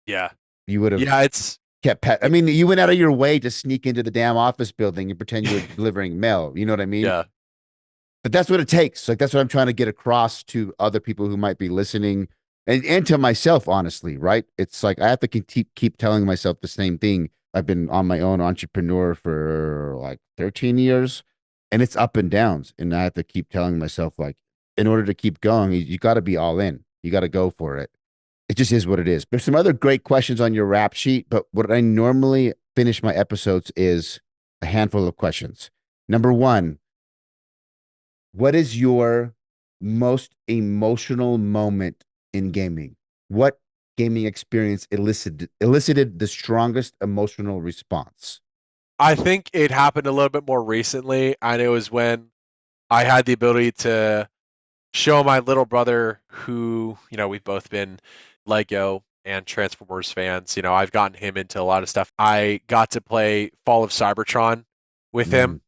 yeah, You would have yeah. It's I mean, you went out of your way to sneak into the damn office building and pretend you were delivering mail. You know what I mean? yeah, But that's what it takes. Like that's what I'm trying to get across to other people who might be listening and to myself, honestly, right? It's like I have to keep telling myself the same thing. I've been on my own entrepreneur for like 13 years and it's up and downs. And I have to keep telling myself, like, in order to keep going, you got to be all in. You got to go for it. It just is what it is. There's some other great questions on your rap sheet, but what I normally finish my episodes is a handful of questions. Number one, what is your most emotional moment in gaming? What gaming experience elicited the strongest emotional response? I think it happened a little bit more recently, and it was when I had the ability to show my little brother, who, we've both been Lego and Transformers fans. I've gotten him into a lot of stuff. I got to play Fall of Cybertron with Mm, him,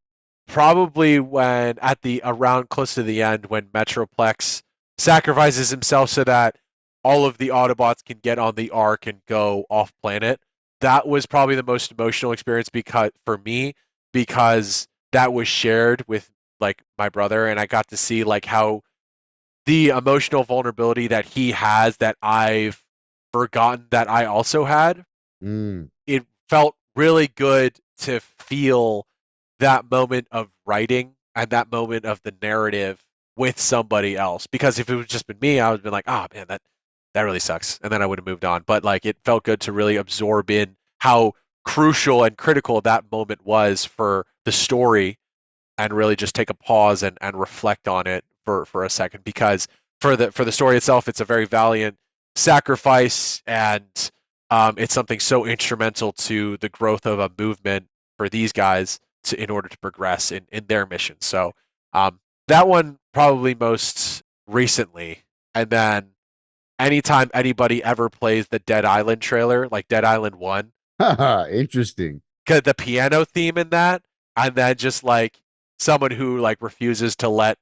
probably when at the around close to the end, when Metroplex sacrifices himself so that all of the Autobots can get on the Ark and go off planet. That was probably the most emotional experience because for me, because that was shared with like my brother, and I got to see like how the emotional vulnerability that he has that I've forgotten that I also had. mm, It felt really good to feel that moment of writing and that moment of the narrative with somebody else. Because if it was just been me, I would have been like, oh man, that really sucks. And then I would have moved on. But like it felt good to really absorb in how crucial and critical that moment was for the story and really just take a pause and reflect on it for a second because for the story itself, it's a very valiant sacrifice and it's something so instrumental to the growth of a movement for these guys in order to progress in their mission. So um, that one probably most recently, and then anytime anybody ever plays the Dead Island trailer, like Dead Island One, haha, interesting. cause the piano theme in that, and then just like someone who like refuses to let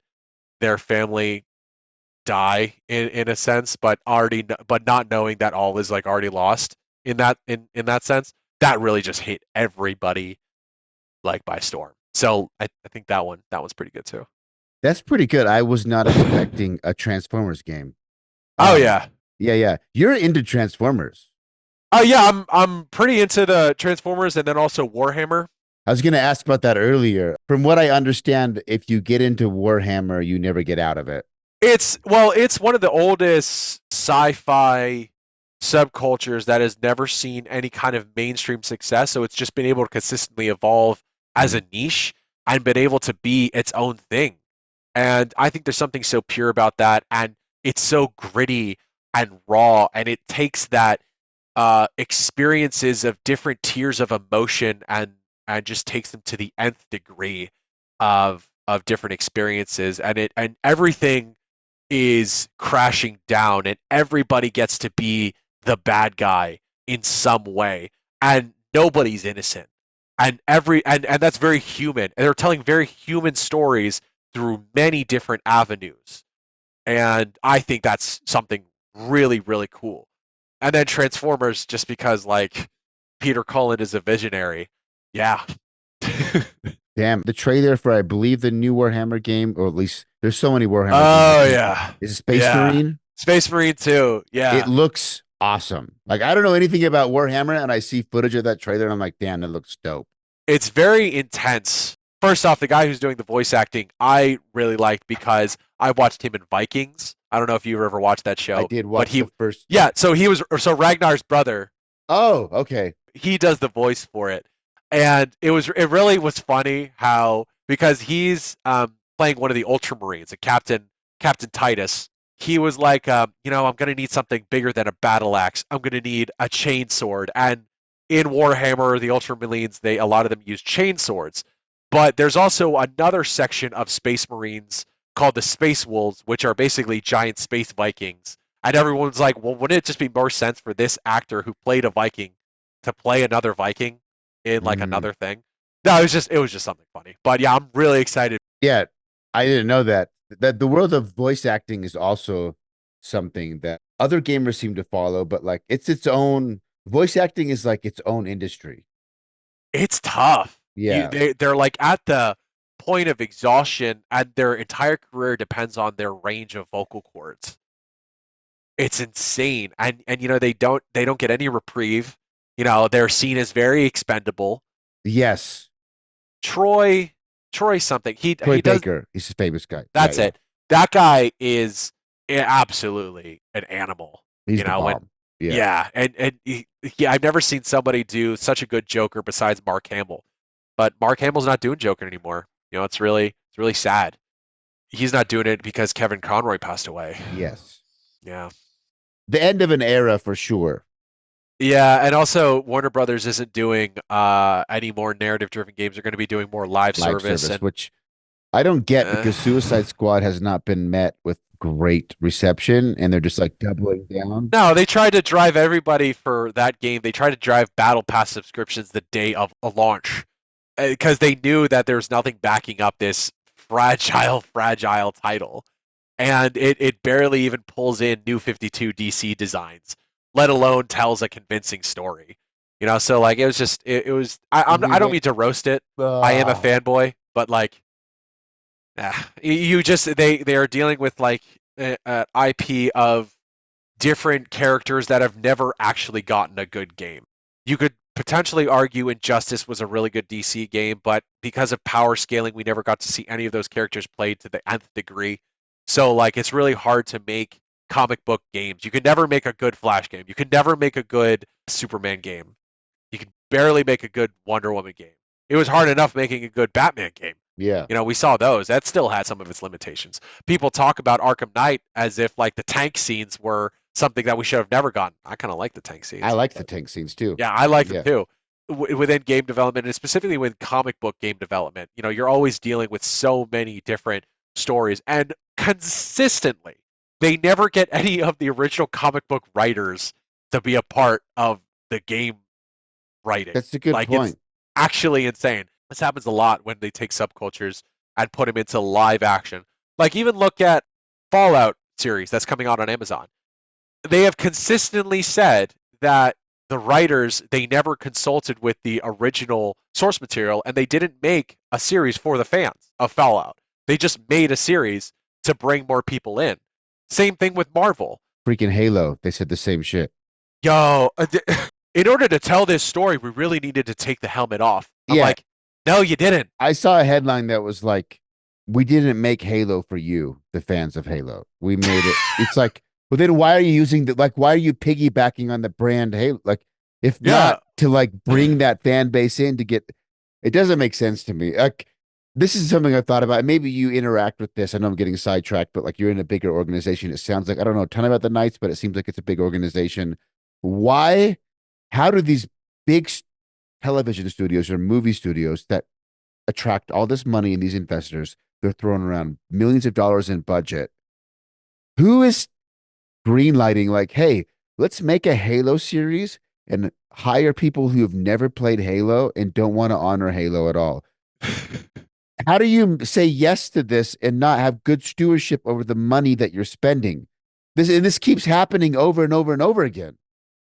their family die in a sense, but but not knowing that all is like already lost in that sense, that really just hit everybody like by storm. So I think that one's pretty good too. That's pretty good. I was not expecting a Transformers game. Oh Um, yeah. yeah, yeah. You're into Transformers. Oh yeah, I'm pretty into the Transformers and then also Warhammer. I was going to ask about that earlier. From what I understand, if you get into Warhammer, you never get out of it. It's one of the oldest sci-fi subcultures that has never seen any kind of mainstream success. So it's just been able to consistently evolve as a Mm, niche and been able to be its own thing. And I think there's something so pure about that, and it's so gritty and raw, and it takes that experiences of different tiers of emotion and just takes them to the nth degree of different experiences, and everything is crashing down and everybody gets to be the bad guy in some way and nobody's innocent and that's very human and they're telling very human stories through many different avenues, and I think that's something really really cool. And then Transformers, just because like Peter Cullen is a visionary. Yeah. damn. The trailer for, I believe, the new Warhammer game, or at least there's so many Warhammer games. I Oh can't. yeah. Is it Space Yeah. Marine? Space Marine 2. It Yeah. looks awesome. Like, I don't know anything about Warhammer, and I see footage of that trailer, and I'm like, damn, that looks dope. It's very intense. First off, the guy who's doing the voice acting, I really liked because I watched him in Vikings. I don't know if you ever watched that I show, did but watch the first. yeah, so Ragnar's brother, Oh, okay. he does the voice for it, and it really was funny how because he's playing one of the Ultramarines, a Captain Titus, he was like, you know, I'm gonna need something bigger than a battle axe. I'm gonna need a chain sword. And in Warhammer, the Ultramarines, a lot of them use chain swords. But there's also another section of Space Marines called the Space Wolves, which are basically giant space Vikings. And everyone's like, well, wouldn't it just be more sense for this actor who played a Viking to play another Viking in like Mhm. another thing? No, it was just something funny. But yeah, I'm really excited. Yeah, I didn't know that. That the world of voice acting is also something that other gamers seem to follow, but like it's its own voice acting is like its own industry. It's tough. Yeah. They're like at the point of exhaustion, and their entire career depends on their range of vocal cords. It's insane, and you know they don't get any reprieve. You know they're seen as very expendable. Yes. Troy, Troy something. Troy He does. Baker. He's a famous guy. Yeah, That's yeah. it. That guy is absolutely an animal. He's You the know when. bomb. Yeah. Yeah, and I've never seen somebody do such a good Joker besides Mark Hamill. But Mark Hamill's not doing Joker anymore. You know, it's really sad. He's not doing it because Kevin Conroy passed away. Yes. Yeah. The end of an era for sure. Yeah, and also Warner Brothers isn't doing any more narrative-driven games. They're going to be doing more live Live service service, and which I don't get uh, because Suicide Squad has not been met with great reception and they're just like doubling down. no, they tried to drive everybody for that game. They tried to drive Battle Pass subscriptions the day of a launch because they knew that there's nothing backing up this fragile title. And it barely even pulls in New 52 DC designs, let alone tells a convincing story. You know, so like it was just it was I don't We mean to roast it. I am a uh, fanboy, but like you just they are dealing with like IP of different characters that have never actually gotten a good game. You could potentially argue Injustice was a really good DC game, but because of power scaling, we never got to see any of those characters played to the nth degree. So like it's really hard to make comic book games. You could never make a good Flash game. You could never make a good Superman game. You could barely make a good Wonder Woman game. It was hard enough making a good Batman game. yeah. You know, we saw those. That still had some of its limitations. People talk about Arkham Knight as if like the tank scenes were something that we should have never gotten. I kind of like the tank I scenes. like the tank scenes too. Yeah, I like them Yeah. too. Within game development, and specifically with comic book game development, you know, you're always dealing with so many different stories, and consistently, they never get any of the original comic book writers to be a part of the game writing. That's a good Like it's point. actually insane. This happens a lot when they take subcultures and put them into live action. Like even look at Fallout series that's coming out on Amazon. They have consistently said that the writers they never consulted with the original source material and they didn't make a series for the fans of Fallout. They just made a series to bring more people in. Same thing with Marvel. Freaking Halo. They said the same shit. Yo, in order to tell this story, we really needed to take the helmet off. I'm Yeah. like, no, you didn't. I saw a headline that was like, we didn't make Halo for you, the fans of Halo. We made it. It's like, well, then why are you using the like why are you piggybacking on the brand Halo? Like, if Yeah. not to like bring that fan base in to get it doesn't make sense to me. Like this is something I've thought about. Maybe you interact with this. I know I'm getting sidetracked, but like you're in a bigger organization. It sounds like I don't know a ton about the Knights, but it seems like it's a big organization. Why? How do these big television studios or movie studios that attract all this money and these investors, they're throwing around millions of dollars in budget. Who is greenlighting like, hey, let's make a Halo series and hire people who have never played Halo and don't want to honor Halo at all? How do you say yes to this and not have good stewardship over the money that you're spending? This keeps happening over and over and over again.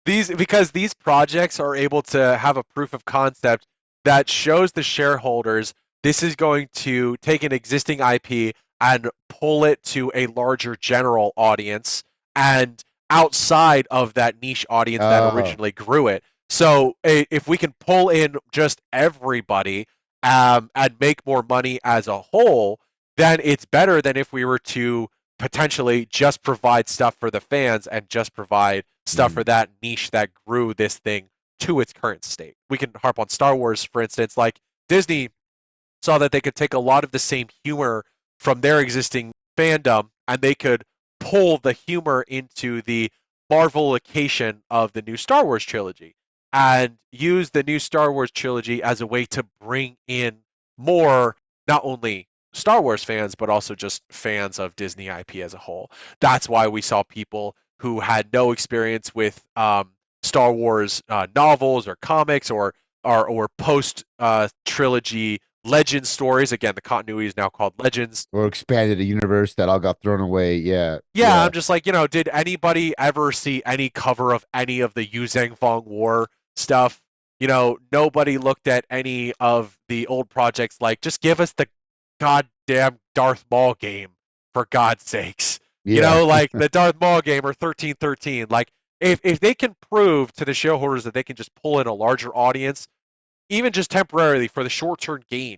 Because these projects are able to have a proof of concept that shows the shareholders this is going to take an existing IP and pull it to a larger general audience and outside of that niche audience that Oh, originally grew it. So if we can pull in just everybody and make more money as a whole, then it's better than if we were to potentially just provide stuff for the fans and just provide stuff for that niche that grew this thing to its current state. We can harp on Star Wars, for instance, like Disney saw that they could take a lot of the same humor from their existing fandom and they could pull the humor into the Marvelication of the new Star Wars trilogy and use the new Star Wars trilogy as a way to bring in more, not only Star Wars fans, but also just fans of Disney IP as a whole. That's why we saw people who had no experience with Star Wars novels or comics or post trilogy legend stories. Again, the continuity is now called Legends. Or expanded a universe that all got thrown away. Yeah. Yeah, I'm just like, did anybody ever see any cover of any of the Yu Fong War stuff? Nobody looked at any of the old projects like, just give us the goddamn Darth Maul game, for God's sakes. Yeah. Like the Darth Maul game or 1313. Like, if they can prove to the shareholders that they can just pull in a larger audience, even just temporarily for the short-term gain,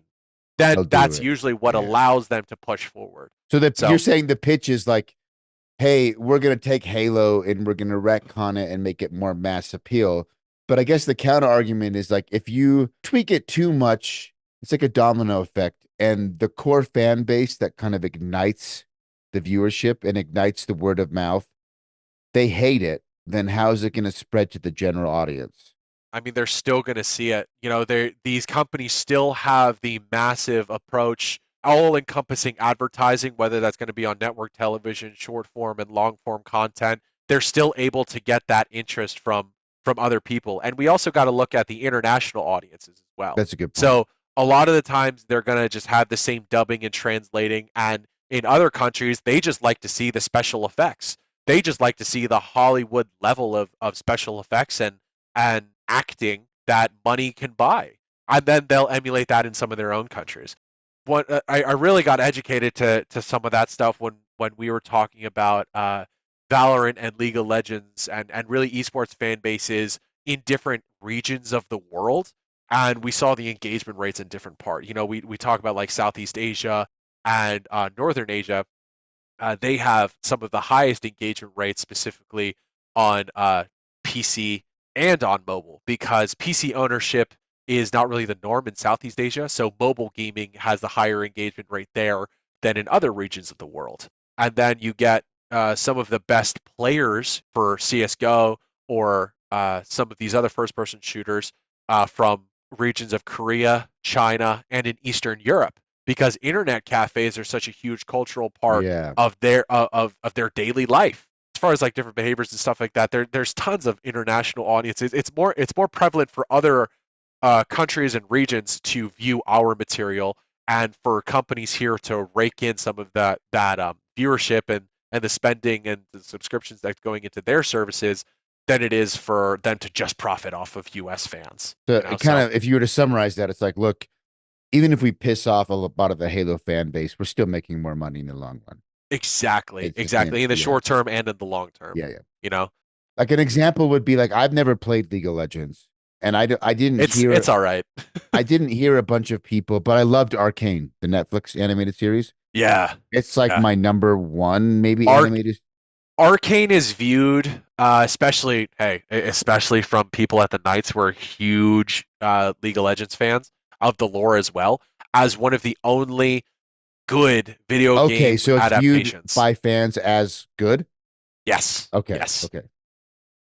then that's it. usually what Yeah. allows them to push forward. So you're saying the pitch is like, hey, we're going to take Halo and we're going to retcon it and make it more mass appeal. But I guess the counter argument is like, if you tweak it too much, it's like a domino effect. And the core fan base that kind of ignites the viewership and ignites the word of mouth, they hate it. Then how's it going to spread to the general audience? I mean, they're still going to see it. These companies still have the massive approach, all-encompassing advertising, whether that's going to be on network television, short form and long form content. They're still able to get that interest from other people. And we also got to look at the international audiences as well. That's a good point. So a lot of the times they're going to just have the same dubbing and translating. And in other countries, they just like to see the special effects. They just like to see the Hollywood level of special effects and acting that money can buy. And then they'll emulate that in some of their own countries. I really got educated to some of that stuff when we were talking about Valorant and League of Legends and really esports fan bases in different regions of the world. And we saw the engagement rates in different parts. We talk about like Southeast Asia and Northern Asia. They have some of the highest engagement rates specifically on PC and on mobile, because PC ownership is not really the norm in Southeast Asia. So mobile gaming has the higher engagement rate there than in other regions of the world. And then you get some of the best players for CSGO or some of these other first-person shooters from regions of Korea, China, and in Eastern Europe, because internet cafes are such a huge cultural part of their daily life. As far as like different behaviors and stuff like that, there's tons of international audiences. It's more prevalent for other countries and regions to view our material, and for companies here to rake in some of that viewership and the spending and the subscriptions that's going into their services than it is for them to just profit off of US fans. So if you were to summarize that, it's like, look, even if we piss off a lot of the Halo fan base, we're still making more money in the long run. Exactly. In the short term and in the long term. Yeah. Like an example would be like, I've never played League of Legends, and I didn't hear it's all right. I didn't hear a bunch of people, but I loved Arcane, the Netflix animated series. Yeah. It's like my number one, maybe animated. Arcane is viewed, especially from people at the Knights who are huge League of Legends fans of the lore as well, as one of the only good video game so it's adaptations. Viewed by fans as good? Yes. Okay. Yes. Okay.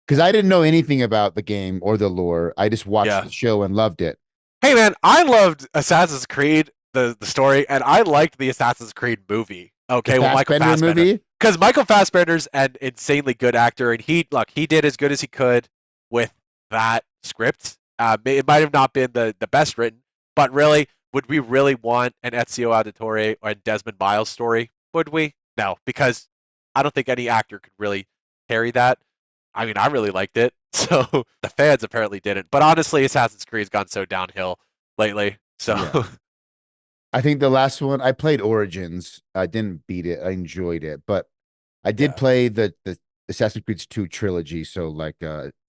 Because I didn't know anything about the game or the lore. I just watched the show and loved it. Hey man, I loved Assassin's Creed, the story, and I liked the Assassin's Creed movie. Okay, well, Michael Fassbender, because Michael Fassbender's an insanely good actor, and he did as good as he could with that script. It might have not been the best written, but really, would we really want an Ezio Auditore or Desmond Miles story? Would we? No, because I don't think any actor could really carry that. I mean, I really liked it, so the fans apparently didn't. But honestly, Assassin's Creed has gone so downhill lately. So I think the last one I played Origins. I didn't beat it. I enjoyed it, but I did play the Assassin's Creed 2 trilogy. So like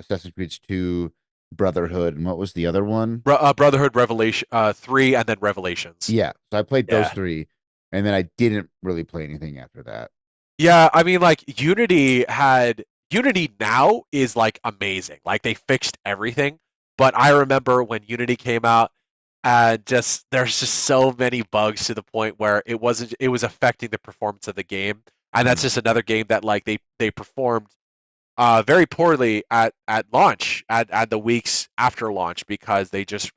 Assassin's Creed 2, Brotherhood, and what was the other one? Brotherhood, Revelation 3, and then Revelations. Yeah, so I played those three, and then I didn't really play anything after that. Yeah, I mean, like Unity now is like amazing. Like they fixed everything. But I remember when Unity came out, and there's just so many bugs to the point where it was affecting the performance of the game. and that's just another game that like they performed very poorly at launch, at the weeks after launch, because they just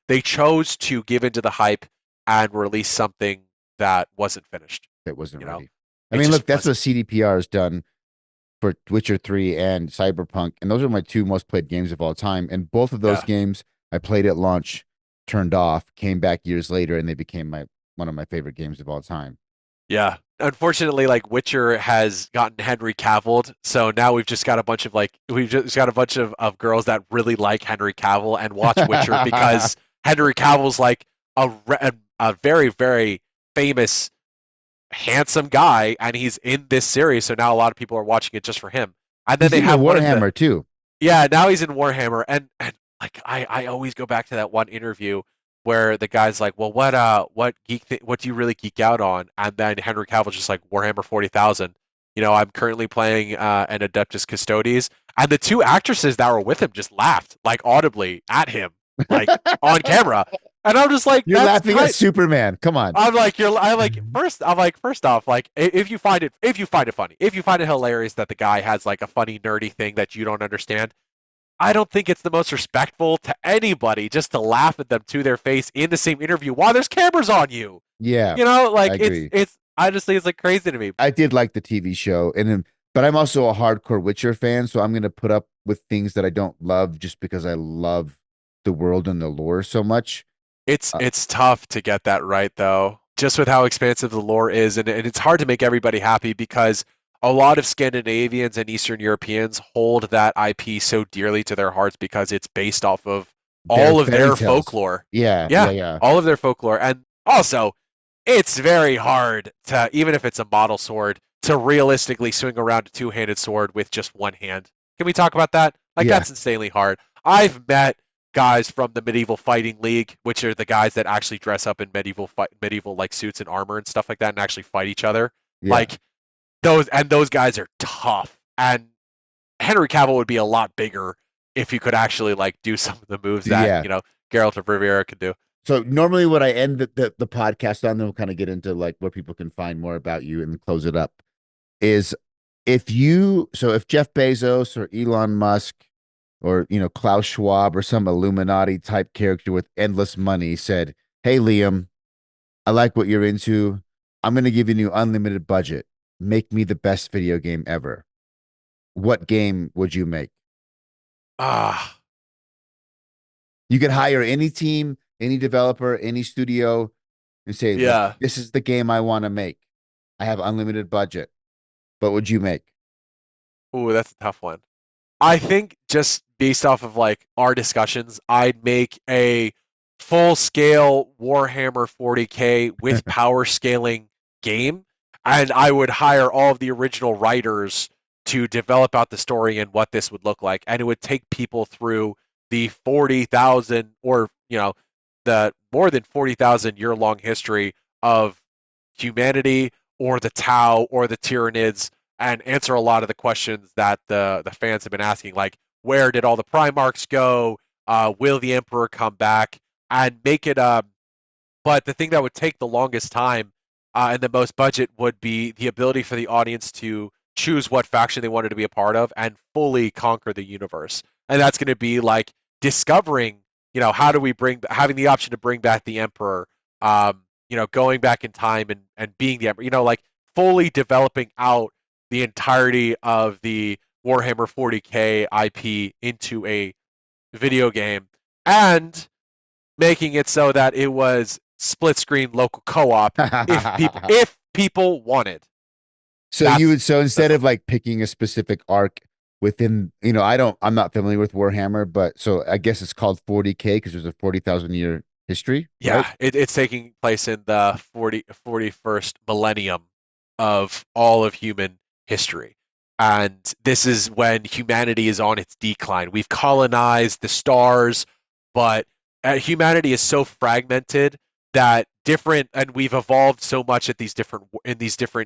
they chose to give into the hype and release something that wasn't finished. That wasn't You know, ready. I it mean, just look, that's what wasn't. CDPR has done for Witcher 3 and Cyberpunk, and those are my two most played games of all time. And both of those Yeah, games I played at launch, turned off, came back years later, and they became my one of my favorite games of all time. yeah. Unfortunately, like Witcher has gotten Henry Cavilled, so now we've just got a bunch of girls that really like Henry Cavill and watch Witcher because Henry Cavill's like a very very famous handsome guy, and he's in this series, so now a lot of people are watching it just for him. And then He's they into have one of the Warhammer too. yeah, now he's in Warhammer, and like I always go back to that one interview where the guy's like, well, what do you really geek out on? And then Henry Cavill's just like Warhammer 40,000. You know, I'm currently playing an Adeptus Custodes, and the two actresses that were with him just laughed like audibly at him, like on camera, and I'm just like, You're that's laughing at tight. Superman. Come on. First off, like if you find it funny, if you find it hilarious that the guy has like a funny nerdy thing that you don't understand, I don't think it's the most respectful to anybody just to laugh at them to their face in the same interview while there's cameras on you. Yeah, You know, I like agree. it's I just think it's like crazy to me. I did like the TV show, and then, but I'm also a hardcore Witcher fan, so I'm gonna put up with things that I don't love just because I love the world and the lore so much. Uh, It's tough to get that right though, just with how expansive the lore is, and it's hard to make everybody happy because a lot of Scandinavians and Eastern Europeans hold that IP so dearly to their hearts because it's based off of they're all of fairy their tales. folklore. Yeah, yeah, Yeah, yeah. all of their folklore. And also, it's very hard to, even if it's a model sword, to realistically swing around a two-handed sword with just one hand. Can we talk about that? Like, Yeah. that's insanely hard. I've met guys from the Medieval Fighting League, which are the guys that actually dress up in medieval like suits and armor and stuff like that and actually fight each other. Yeah. Like those guys are tough. And Henry Cavill would be a lot bigger if he could actually like do some of the moves that, Yeah. Geralt of Rivia could do. So normally what I end the podcast on, then we'll kind of get into like where people can find more about you and close it up, is if Jeff Bezos or Elon Musk or Klaus Schwab or some Illuminati type character with endless money said, "Hey Liam, I like what you're into. I'm going to give you unlimited budget. Make me the best video game ever." What game would you make? Ah, You could hire any team, any developer, any studio, and say, like, yeah. this is the game I want to make. I have unlimited budget. What would you make? Ooh, that's a tough one. I think just based off of like our discussions, I'd make a full scale Warhammer 40K with power scaling game, and I would hire all of the original writers to develop out the story and what this would look like, and it would take people through the 40,000 or the more than 40,000 year long history of humanity or the Tau or the Tyranids and answer a lot of the questions that the fans have been asking, like where did all the Primarchs go? Will the Emperor come back? And make it. But the thing that would take the longest time and the most budget would be the ability for the audience to choose what faction they wanted to be a part of and fully conquer the universe. And that's going to be like discovering, how do we having the option to bring back the Emperor, going back in time and being the Emperor, like fully developing out the entirety of the Warhammer 40K IP into a video game and making it so that it was split screen local co-op if people wanted. So That's instead of like picking a specific arc within, I'm not familiar with Warhammer, but so I guess it's called 40K because there's a 40,000 year history, right? yeah, it's taking place in the 41st millennium of all of human history. And this is when humanity is on its decline. We've colonized the stars, but humanity is so fragmented that and we've evolved so much in these different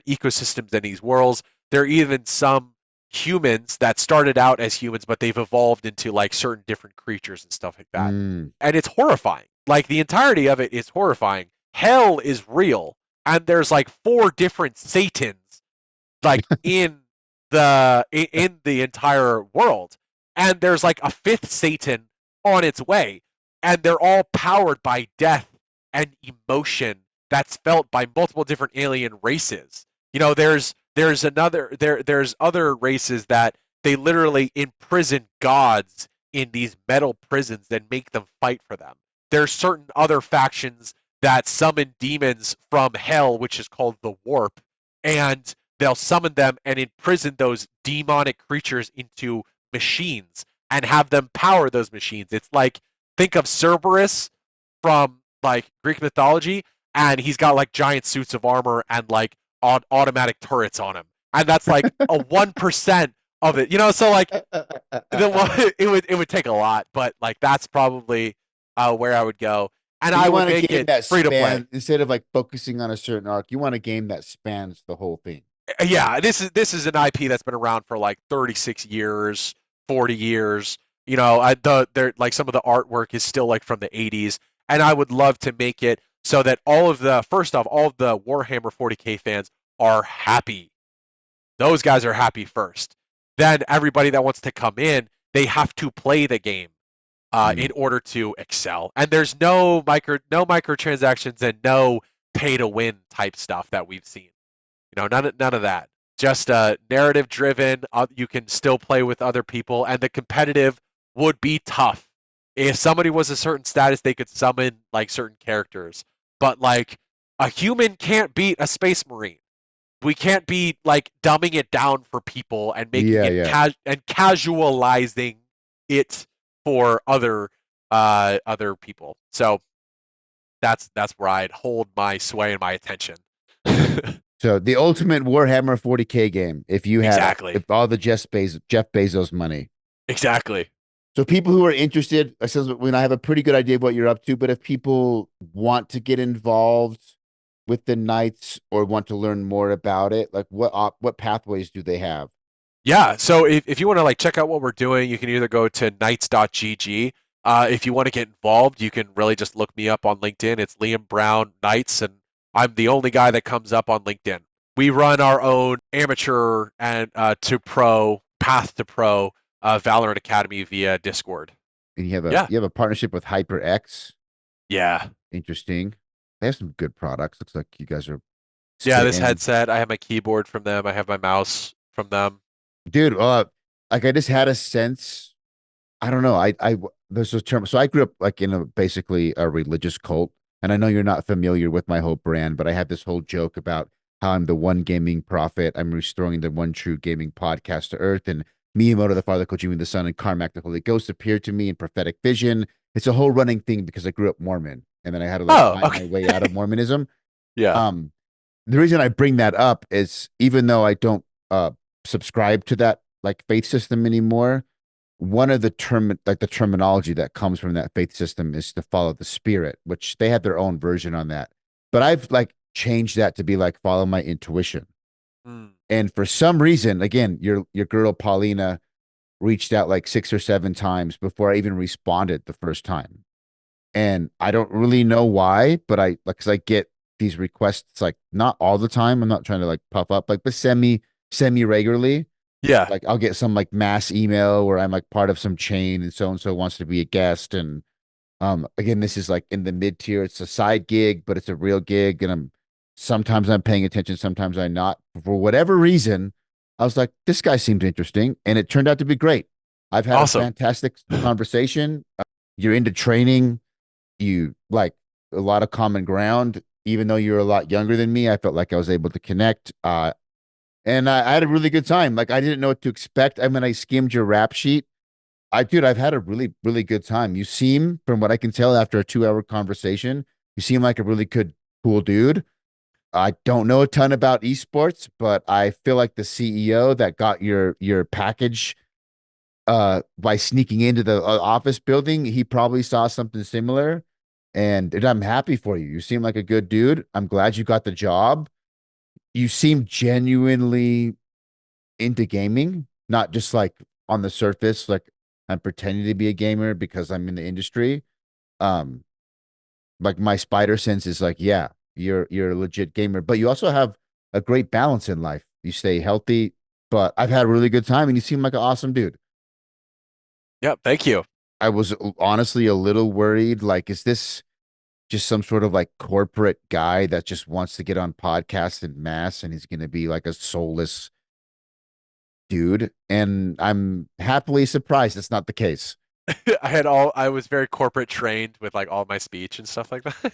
ecosystems and these worlds. There are even some humans that started out as humans, but they've evolved into like certain different creatures and stuff like that. Mm. And it's horrifying. Like the entirety of it is horrifying. Hell is real, and there's like four different Satans like in the entire world. And there's like a fifth Satan on its way, and they're all powered by death and emotion that's felt by multiple different alien races. There's other races that they literally imprison gods in these metal prisons and make them fight for them. There's certain other factions that summon demons from hell, which is called the Warp, and they'll summon them and imprison those demonic creatures into machines and have them power those machines. It's like, think of Cerberus from like Greek mythology, and he's got like giant suits of armor and like automatic turrets on him, and that's like a 1% of it. So like it would take a lot, but like that's probably where I would go, and I You would want a make game it that free to play. instead of like focusing on a certain arc, you want a game that spans the whole thing. Yeah, this is an IP that's been around for like 36 years, 40 years. They're like some of the artwork is still like from the 80s, and I would love to make it so that first off, all of the Warhammer 40K fans are happy. Those guys are happy first. Then everybody that wants to come in, they have to play the game in order to excel. And there's no microtransactions and no pay to win type stuff that we've seen. None of that. Just narrative driven. You can still play with other people, and the competitive would be tough. If somebody was a certain status, they could summon like certain characters, but like a human can't beat a space marine. We can't be like dumbing it down for people and making Yeah, it yeah. and casualizing it for other people. So that's where I'd hold my sway and my attention. So the ultimate Warhammer 40K game, if you had Exactly. if all the Jeff Bezos money. Exactly. So people who are interested, I says when I have a pretty good idea of what you're up to, but if people want to get involved with the Knights or want to learn more about it, like what pathways do they have? Yeah, so if you want to like check out what we're doing, you can either go to knights.gg. If you want to get involved, you can really just look me up on LinkedIn. It's Liam Brown Knights, and I'm the only guy that comes up on LinkedIn. We run our own amateur and to pro, path to pro Valorant Academy via Discord. And Yeah, you have a partnership with HyperX. yeah, Interesting. They have some good products. Looks like you guys are yeah. This spitting. headset, I have my keyboard from them. I have my mouse from them. Dude, like I just had a sense, I don't know. There's a term. So I grew up like in basically a religious cult, and I know you're not familiar with my whole brand, but I have this whole joke about how I'm the one gaming prophet. I'm restoring the one true gaming podcast to earth, and Miyamoto, the Father, Kojima, the Son, and Carmack, the Holy Ghost, appeared to me in prophetic vision. It's a whole running thing because I grew up Mormon, and then I had to like Oh, find my way out okay. of Mormonism. Yeah. Um, the reason I bring that up is even though I don't subscribe to that like faith system anymore, one of the the terminology that comes from that faith system is to follow the spirit, which they have their own version on that. But I've like changed that to be like follow my intuition. Mm. And for some reason, again, your girl Paulina reached out like 6 or 7 times before I even responded the first time. And I don't really know why, but I like cuz I get these requests like not all the time. I'm not trying to like puff up like but semi regularly. Yeah. Like I'll get some like mass email where I'm like part of some chain and so wants to be a guest. And again, this is like in the mid tier. It's a side gig, but it's a real gig. And sometimes I'm paying attention, sometimes I'm not. For whatever reason, I was like, this guy seemed interesting. And it turned out to be great. I've had a Awesome. fantastic conversation. You're into training, you like a lot of common ground. Even though you're a lot younger than me, I felt like I was able to connect. And I had a really good time. Like I didn't know what to expect. I mean, I skimmed your rap sheet. Dude, I've had a really, really good time. You seem, from what I can tell after a 2 hour conversation, you seem like a really good, cool dude. I don't know a ton about esports, but I feel like the CEO that got your package by sneaking into the office building, he probably saw something similar. And I'm happy for you. You seem like a good dude. I'm glad you got the job. You seem genuinely into gaming, not just like on the surface, like I'm pretending to be a gamer because I'm in the industry. Um, like my spider sense is like, yeah, you're a legit gamer, but you also have a great balance in life. you stay healthy. But I've had a really good time, and you seem like an awesome dude. Yeah, thank you. I was honestly a little worried. Like, is this just some sort of like corporate guy that just wants to get on podcasts en masse, and he's going to be like a soulless dude? And I'm happily surprised it's not the case. I was very corporate trained with like all my speech and stuff like that.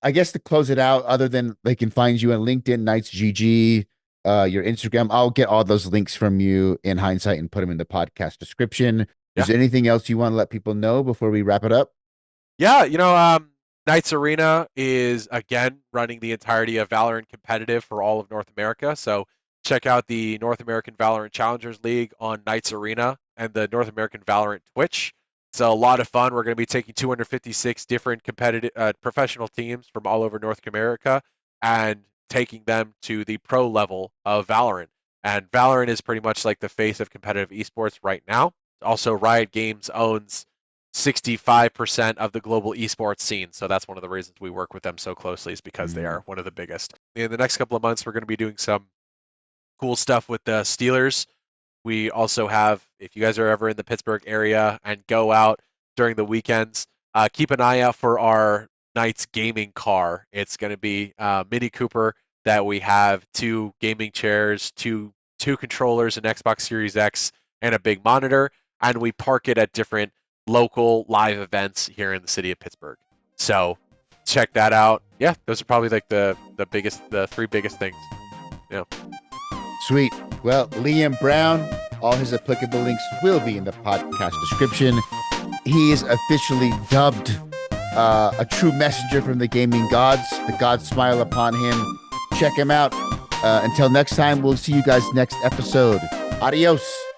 I guess to close it out, other than they can find you on LinkedIn, Knights GG, your Instagram. I'll get all those links from you in hindsight and put them in the podcast description. Yeah. Is there anything else you want to let people know before we wrap it up? Yeah, Knights Arena is again running the entirety of Valorant competitive for all of North America. So check out the North American Valorant Challengers League on Knights Arena and the North American Valorant Twitch. It's a lot of fun. We're going to be taking 256 different competitive professional teams from all over North America and taking them to the pro level of Valorant. And Valorant is pretty much like the face of competitive esports right now. Also, Riot Games owns 65% of the global esports scene. So that's one of the reasons we work with them so closely, is because they are one of the biggest. In the next couple of months, we're going to be doing some cool stuff with the Steelers. We also have, if you guys are ever in the Pittsburgh area and go out during the weekends, keep an eye out for our Knights gaming car. It's going to be Mini Cooper that we have 2 gaming chairs, two controllers, an Xbox Series X, and a big monitor. And we park it at different local live events here in the city of Pittsburgh. So check that out. Yeah, those are probably like the 3 biggest things. Yeah. Sweet. Well, Liam Brown, all his applicable links will be in the podcast description. He is officially dubbed a true messenger from the gaming gods. The gods smile upon him. Check him out. Until next time, we'll see you guys next episode. Adios.